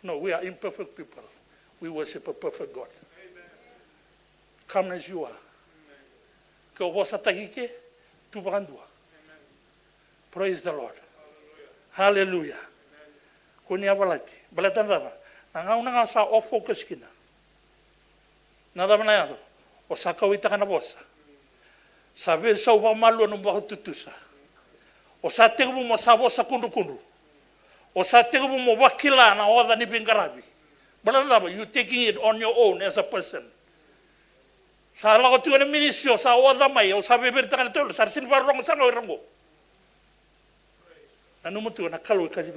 Speaker 7: No, we are imperfect people. We worship a perfect God. Come as you are. Kau bosa tahike, tu bandua. Praise the Lord. Hallelujah. Kunia balati. Balatan daba. Nangaw sa off focus kina. Nadama na yato. O sa kawita ka na bosa. Sabi sa upang malo nung baka tutusa. O sa tingin mo masabo sa kundu-kundu. O sa tingin mo wakila na oda ni Bingarabi. Balatan daba. You taking it on your own as a person. Sa lako tiyo na minisyo, sa oda may, o sa bibirta ka na tulo, sa sinbarong sa ngawirango. Nanumutuwa na kaloy ka di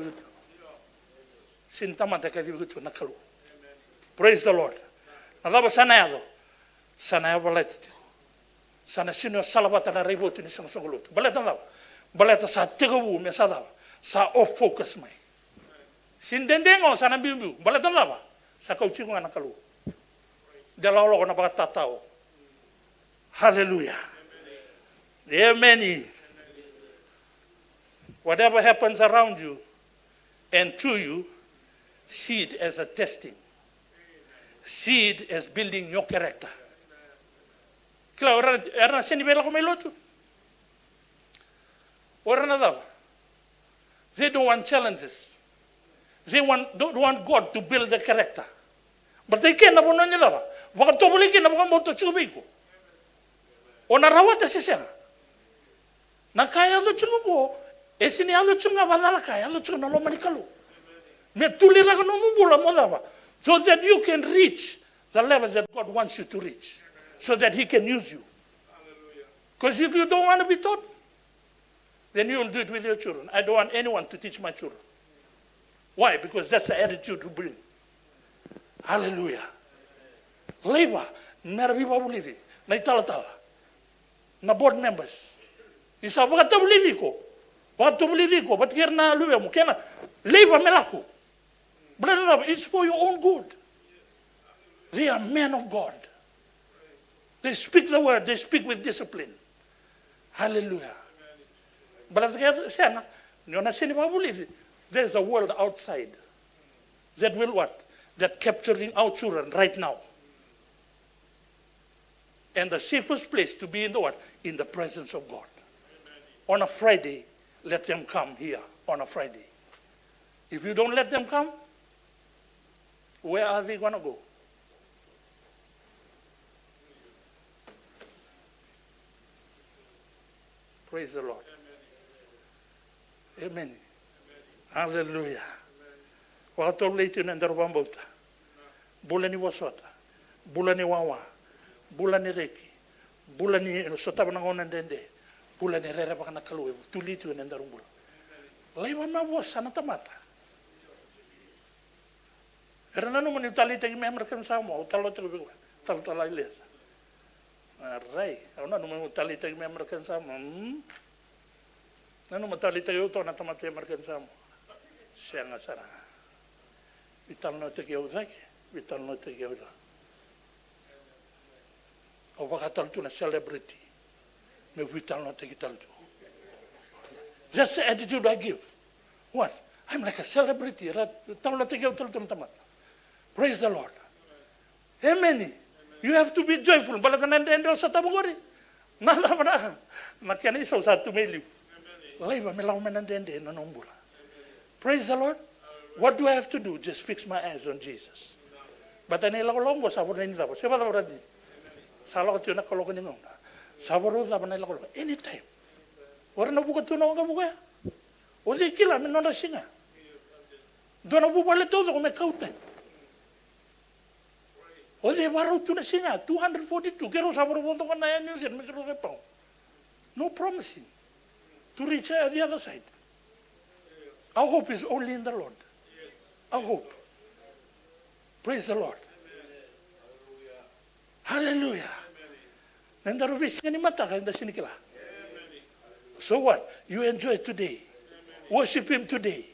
Speaker 7: Sintamata kadibutu nakalu. Praise the Lord. Adava sanado. Sana baleta tiko. Sana sino salabata na raivotu ni sang songolutu. Baleta dava. Baleta sa tigawu me sa dava. Sa off focus mai. Sindendengo sana biu. Baleta dava. Sa kauchingo ana kalu. Jalalo na bakatatao. Hallelujah. Amen. Whatever happens around you and to you, see it as a testing. See it as building your character. Kila orang seni bela ko melotu. Orang nada. They don't want challenges. They don't want God to build the character. But they can't have one another. Waktu boleh kena bukan motor cubiku. Ona rawat sesiang. Nakaya lo cungu. Esini alo cunga badala kaya alo cunga lo manikalu. Me tulira no mubula modava. So that you can reach the level that God wants you to reach. So that He can use you. Because if you don't want to be taught, then you will do it with your children. I don't want anyone to teach my children. Why? Because that's the attitude to bring. Hallelujah. Labor, meraviva bulili, na itala-tala, na board members. Isa wakata bulili ko, but here na luwe mo, kena, labor melaku. Brother, it's for your own good. They are men of God. They speak the word, they speak with discipline. Hallelujah. But there's a world outside that will what? That capturing our children right now. And the safest place to be in the what? In the presence of God. On a Friday, let them come here on a Friday. If you don't let them come, where are they going to go? Praise the Lord. Amen. Hallelujah. Waktu late in the Rwambota. Bulani wasota. Bulani wawa. Bulani reki. Bulani sotabanangon and dende. Bulani rera bakana kalu. Tulitu in the Rumbula. Laiwa na was sanatamata. Erano mo ni talita yung American Samoa. Talo tala ilesa. Aray. Ano mo talita yung American Samoa. Ano mo talita yung ito na tamati American Samoa. Siya nga sana. Vital no te geodak, vital no te geodak. O bakatal tu na celebrity, me vital no te gital tu. That's the attitude I give. What? I'm like a celebrity. Vital no te geodak tu na tamat. Praise the Lord. Amen. You have to be joyful. Balatan endo sa tabugori. Nada mana. Nakian isaw sa tumeliw. Laiba melaw menandende nanombula. Praise the Lord. What do I have to do? Just fix my eyes on Jesus. But I need to go sabor na nila. Siapa tahu berarti? Salah kau nak kalau kau ningung. Sabor itu apa nila kalau anytime. Orang nak buka tu nak buka. Ozi kila menona singa. Dona buka le todo como caute. Ozi baru tu na singa 242. Kero sabor untuk kau naya news and metro repau. No promising to reach the other side. Our hope is only in the Lord. Our hope. Praise the Lord. Hallelujah. Nanda rubis nga ni mata kanda sinikila. So what? You enjoy today. Worship Him today.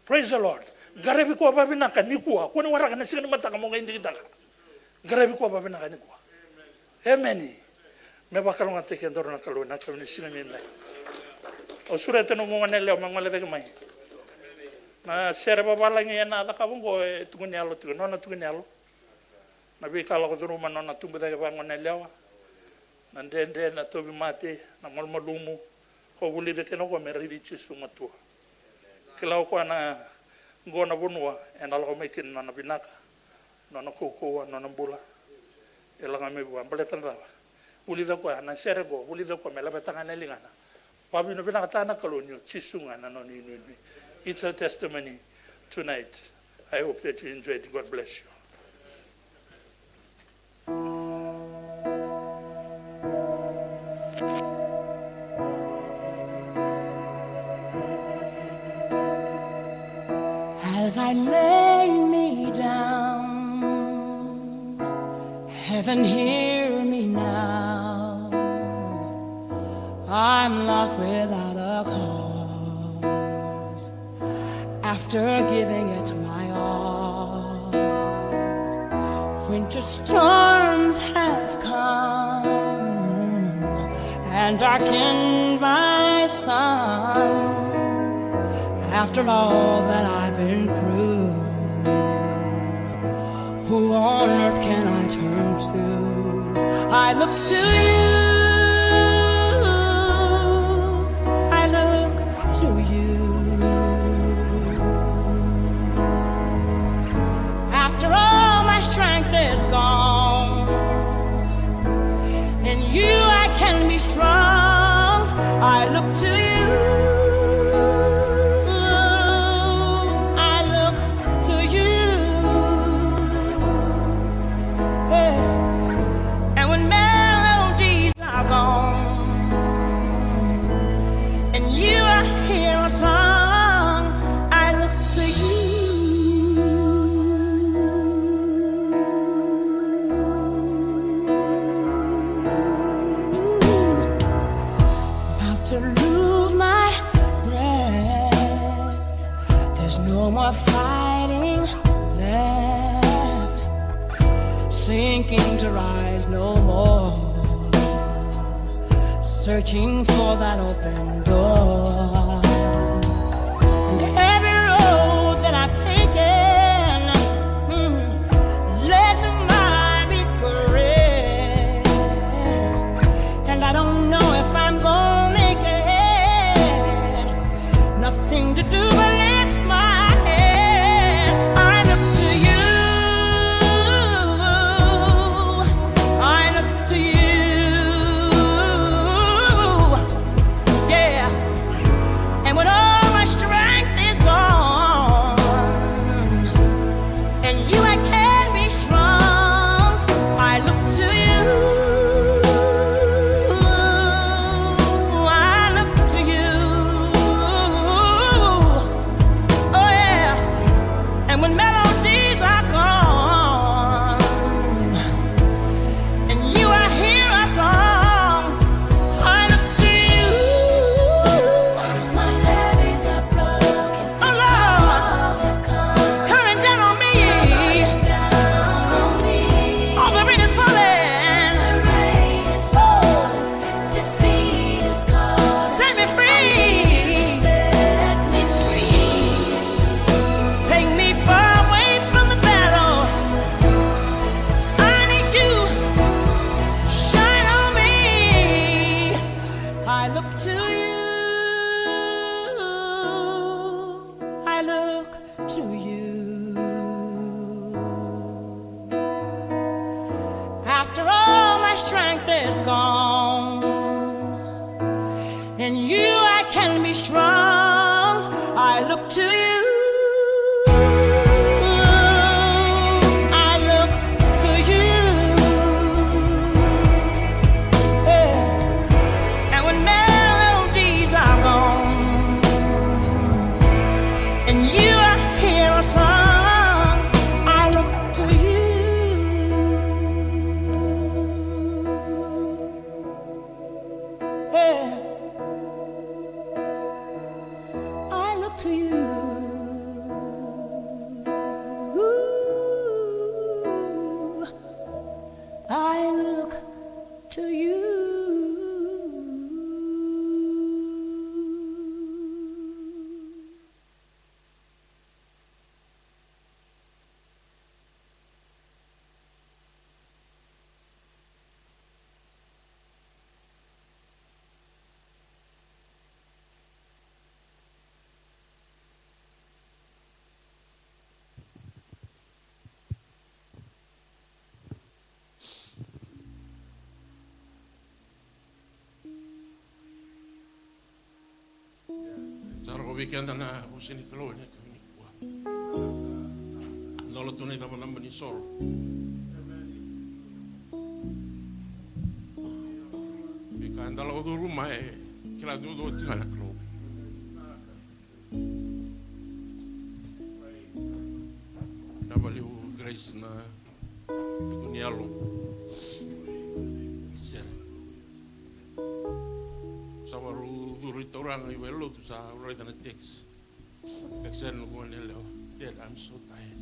Speaker 7: Praise the Lord. Garabi ko apa binaka ni kuha. Kung wala ka na singa ni mata ka mo nga hindi kita ka. Garabi ko apa binaka ni kuha. Amen. May bakal nga teke ndoro na kaluwa na kaluwa ni singa ni nai. O sura ito nung mga nila mga malagay kamay. Na sere babala ngi na ka bungo tugunyalo tu nona tugunyalo na bi kala ko ruma nona tumbuda ka bango nelewa na ndende na tobi mate na malmalumu ko guli de keno ko meridi chisu matua kila ko na ngona bunwa en ala ko mekin na binaka nona koko nona bula ela ngame bu ambaletan da uli da ko na sere go uli da ko mela betanga nelingana pabi no binaka tana kalonyo chisu ngana noni ni. It's a testimony tonight. I hope that you enjoyed it. God bless you.
Speaker 5: As I lay me down Heaven, hear me now. I'm lost without a cause. After giving it my all, winter storms have come and darkened my sun. After all that I've been through, who on earth can I turn to? I look to you. I look to you. After all my strength is gone, in you I can be strong. I look to you. Fighting left, sinking to rise no more, searching for that open door. And every road that I've taken led to my regret, and I don't know if I'm gonna make it. Nothing to do but lift my
Speaker 2: weekend na usini kalo ni kami kuwa. Nolo tunay taman naman ni Sol. Bika andala o rumah kila do tinggal kalo. Nabali o Grace na kunialo. orang I welo tu sa right on a text. Exen mo nelo. Dad, I'm so tired.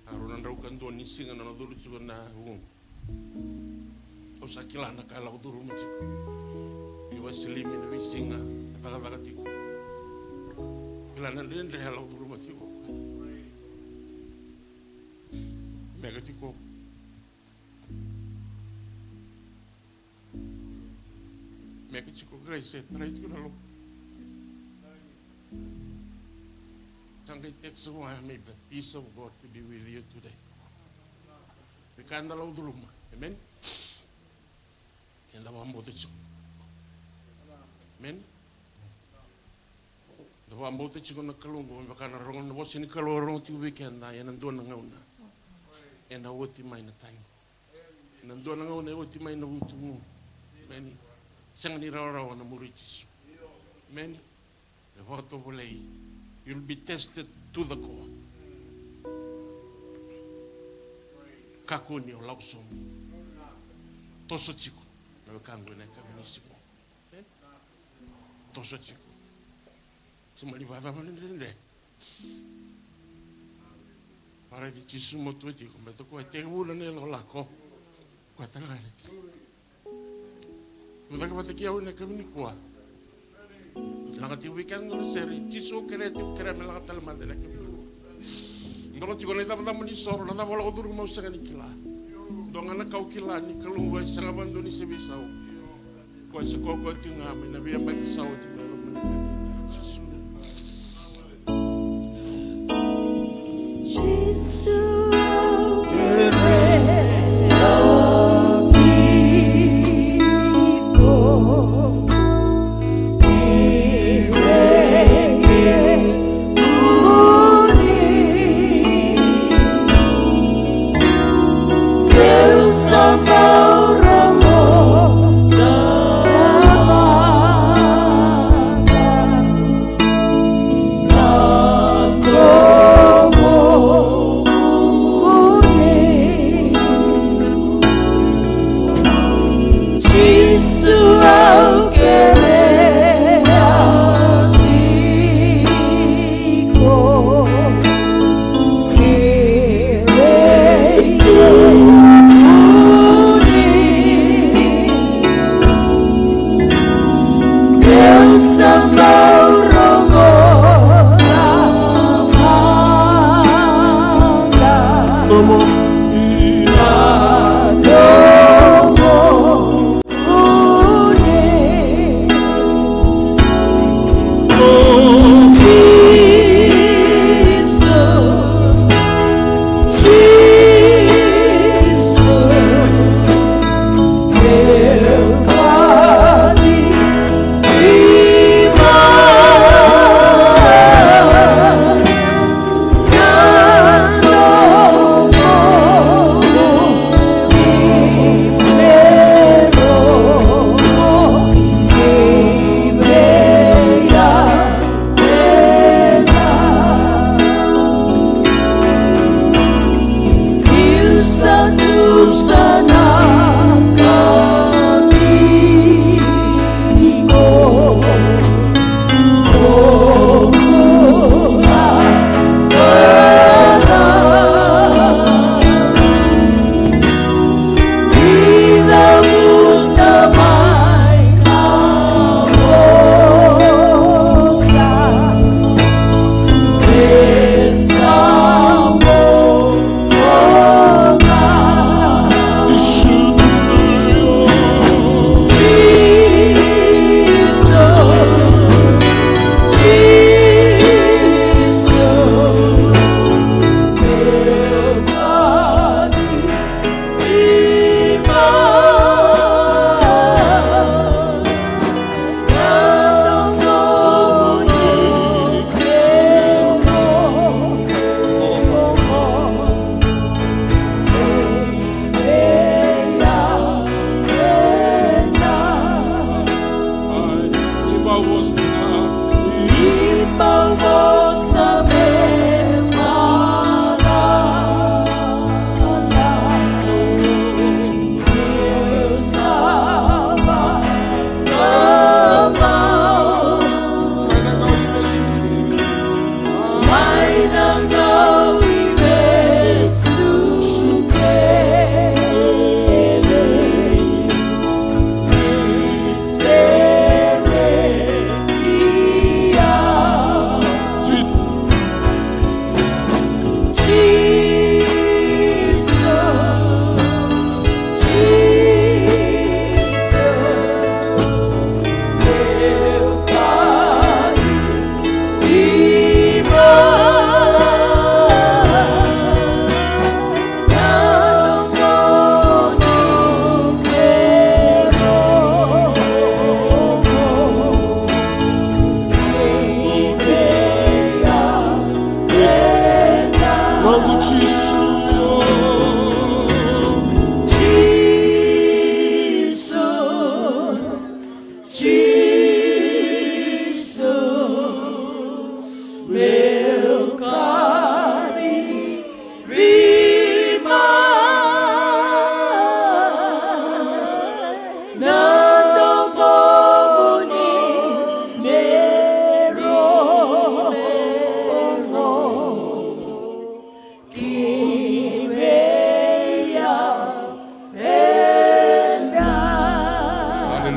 Speaker 2: Aron rau kan tuan nising na dulu juga na hung. O sakila na kala dulu mo chiko. Iwa silimi na wisinga kata tiko. Kila na den de hala dulu mo chiko. Mega tiko. Mega tiko grace try tiko na lo. May the peace of God to be with you today. We can't allow the room. Amen. Can't allow the room. Amen. The one boat that you're going to Colombo, and Bacana Ron was in Colorado to weekend, and I'm doing a own. And I would in my time. And I'm doing a own, I would in my own to move. Many. Sangani Rara on the Murichis. Many. The water will lay. You'll be tested to the core. Kakuni o lausom. Toso chico. Na kango na kaminisiko. Toso chico. Sumali vada manende. Para di chisumo tu chico, me tocco te una nelo lako. Quatangale. Uda ka batakia una kaminikwa. Langati weekend no seri tiso kereti kereme la talma de la kemilu ndolo ti gone dama dama ni soro na dama lo duru mo sanga ni kila donga na kau kila ni kalu wa sanga bando ni sebisau ko se ko ko tinga me na bia ba ti sau ti me lo me ni tiso
Speaker 5: Jesus.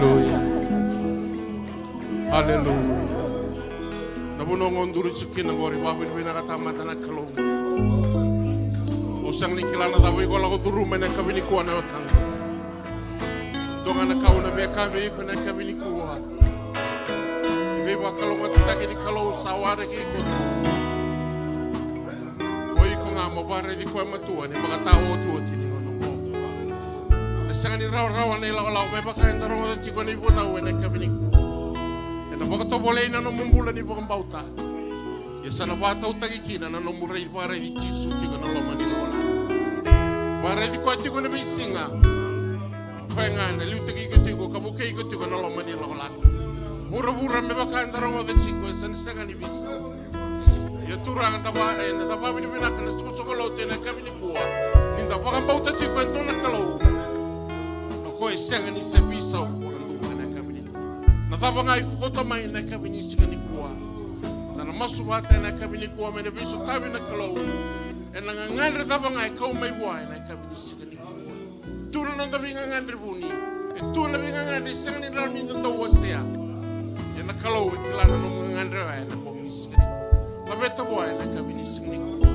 Speaker 2: Hallelujah. Hallelujah. Nabunongon duru sikin ng ori wawin winakatamata na kalong. Usang nikilana tawi ko lako turu mena kami ni kuwa na otang. Donga na kau na be kami ko na kami ni kuwa. Ibe wa kalong atita kini kalong saware ki ko. Oi ko nga mabare di kuwa matua ni mga tao tuwa tini ngonong ko. Asang ni raw-raw na ilaw-law may baka yung darong at chiko ni bunaw na kami ni kuwa. Na baka boleh na nomumbulan ni bukang bauta. Ya sana bata utagikina na nomurai para di Jisu tigo na loma ni lola. Para di kwa tigo na may singa. Kaya na liu tigo kabuke iko tigo na loma ni lola. Mura-mura me baka andarong ada chiko san sanga ni bisa. Ya turang taba na taba ni binaka na suko lote na kami ni kuwa. Ninda bukang bauta tigo ento na kalau. Ako sanga ni sa bisa. Natapa nga ikukota mai na kami ni sika ni kuwa. Na namasuwata na kami ni kuwa mena biso tabi na kalau. E nangangandre tapa nga ikaw may buhay na kami ni sika ni kuwa. Tuna nang tabi ngangandre buni. E tuna tabi ngangandre sika ni rao ninda tawa siya. E na kalau ikilana nung ngangandre ay na kong ni sika ni kuwa. Mabeta buhay na kami ni sika ni kuwa.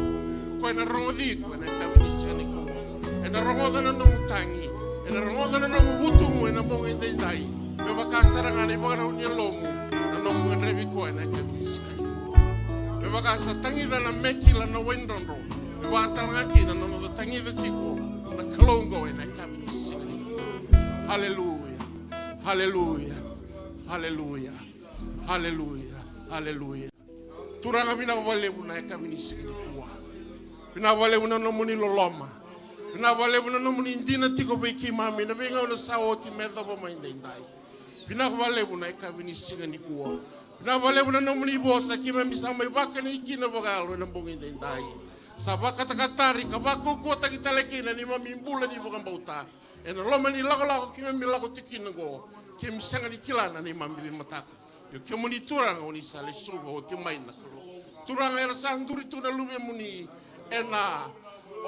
Speaker 2: Ko'y narongodi ko na kami ni sika ni kuwa. E narongoda na nung utangi. E narongoda na nung ubutungo e na mong inday-day. Me makasarang ani mga raw niya lomo na nomo ng revi ko na kabisika. Me makasa tangida na mekila na wendondo. Me makatarangaki na nomo na tangida tiko na kalongo na kabisika. Hallelujah. Hallelujah. Hallelujah. Hallelujah. Hallelujah. Turang kami na wale mo na kabisika ni kuwa. Pinawale mo na nomo ni loloma. Pinawale mo na nomo ni hindi na tiko beki mami na bingaw na sao ti medo mo mainday. Pinawale mo na kami ni singa ni kuwa. Pinawale mo na nomuni bosa kima bisa may baka ni ikina bagalo ng bungin din tayo. Sa baka takatari kabako ko tagitalaki na ni mamimbula ni bukang bauta. E na loma ni lako kima milako tikin go. Kim sanga ni kilana ni mamili mataka. Yo kimo ni turang o ni sale suba o timay na kalo. Turang era sanduri tu na lume muni. E na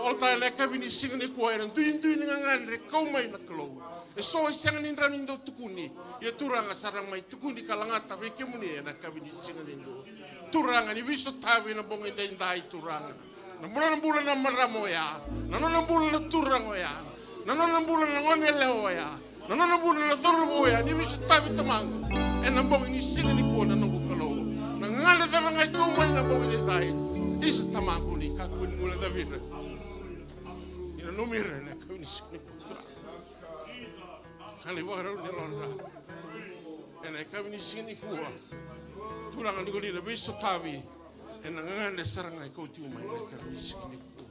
Speaker 2: olta na kami ni singa ni kuwa. E na duin nga ngandre kau may na kalo. E so isang nindra nindo tukuni. Ya turang sarang may tukuni kalangata. Weke muni na kami ni singa nindo. Turang ni wiso tabi na bongin da inday turang. Namunan ang bulan na maramo ya. Nanon ang bulan na turang o ya. Nanon ang bulan na ngonyele o ya. Nanon ang bulan na dorbo ya. Ni wiso tabi tamang. E na bongin ni singa ni kuwa na nabukalo. Nangangala da mga kumay na bongin inday. Isa tamang ko ni kakuin mula da vira. Ina numira na kami ni singa ni kuwa. Kali wara ni lora. Ena kami ni sini kuwa. Turang ni ko ni biso tabi. Ena ngangande sarang ay ko ti umay na kami sini kuwa.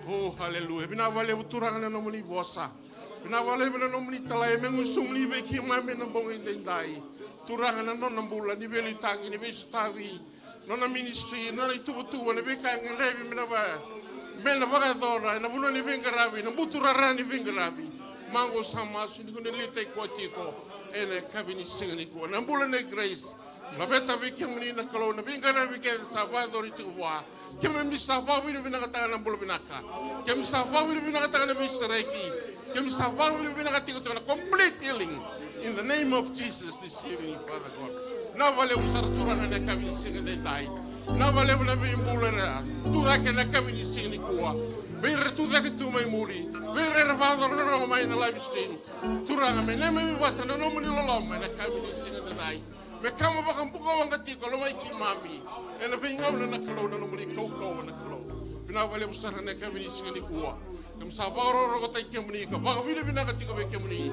Speaker 2: Oh hallelujah. Binawale turang na nomuni bosa. Binawale na nomuni talay mengusung ni beki mami na bongin dai. Turang na non bulan ni beli tangi ni biso tabi. Non ministry non itu-itu na beka ngrebi minaba. Mena baga dora na buno ni bengarabi na buturara ni bengarabi. Mango sama suni ko nilitay ko tiko ene kabini singani ko nambula ne grace labeta bikin ni na kalo na bingara bikin sabado rito wa kemi mi sababu ni binakata na bulu binaka kemi sababu ni binakata na mistereki kemi sababu ni binakata ko na complete healing in the name of Jesus this evening Father God na vale usar turana na kabini singani dai na vale na bimbulera tura ke na kabini singani ko Bere tu dake tu mai muri. Bere ravado no mai na live stream. Turanga me ne me wata no mo ni loloma na kami ni singa dai. Me kama bakang buka wanga ti ko lo mai ki mami. E na pinga na kalo na mo ni ko na kalo. Pina vale usara na kami ni singa ni kuwa. Kam sa baro ro ko tai kemni ka. Baka bile bina ka ti ko be kemni.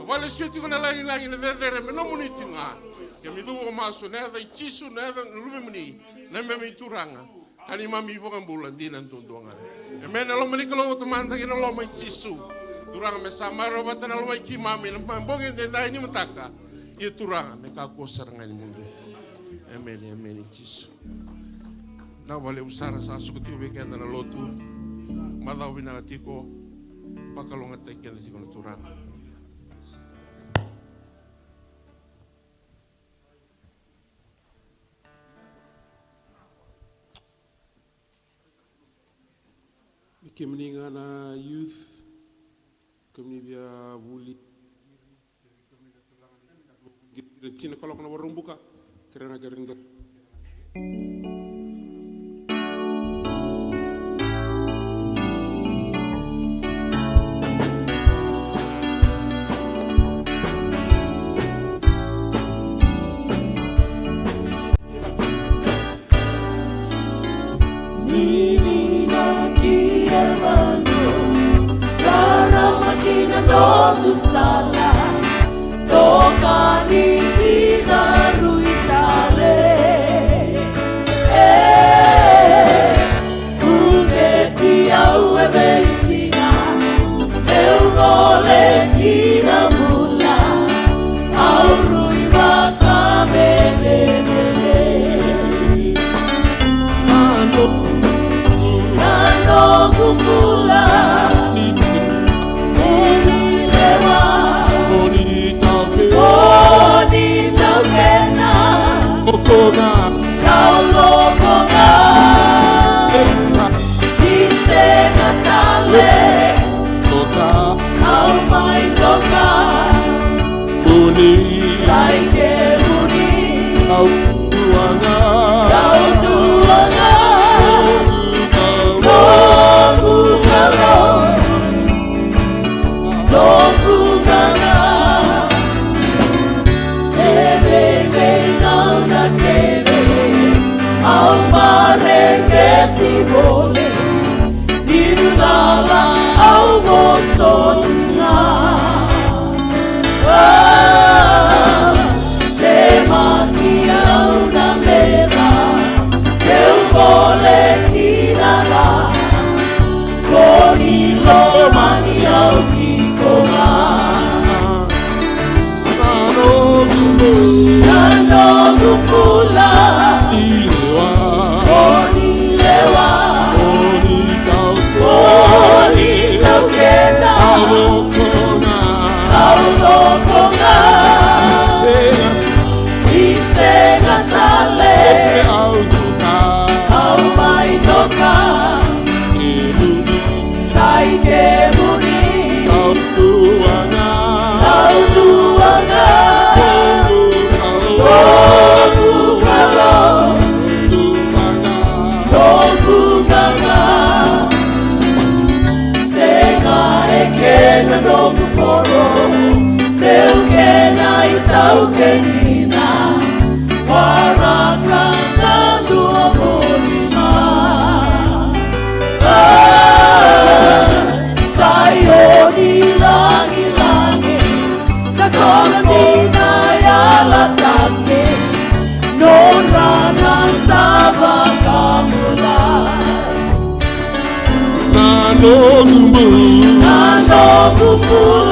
Speaker 2: Vale siti ko na lagi me no mo ni tinga. Kami du maso na dai chisu na lume muni. Na me mi turanga. Kani mami bukan bulan di nantundungan. Emena lo meni kalau teman taki lo mai cisu. Turang me samaro batana lo mai ki mami lo bongin den dai ni mataka. Ia turang me ka ko sarangan mundo. Amen amen cisu. Na vale usara sa sukuti weekend na lotu. Madaw binatiko pakalonga teken di kono turang.
Speaker 8: Kemni ngana youth kemni bia wuli Retina kalau kena warung buka. Kerana gerinda.
Speaker 5: Nano kumula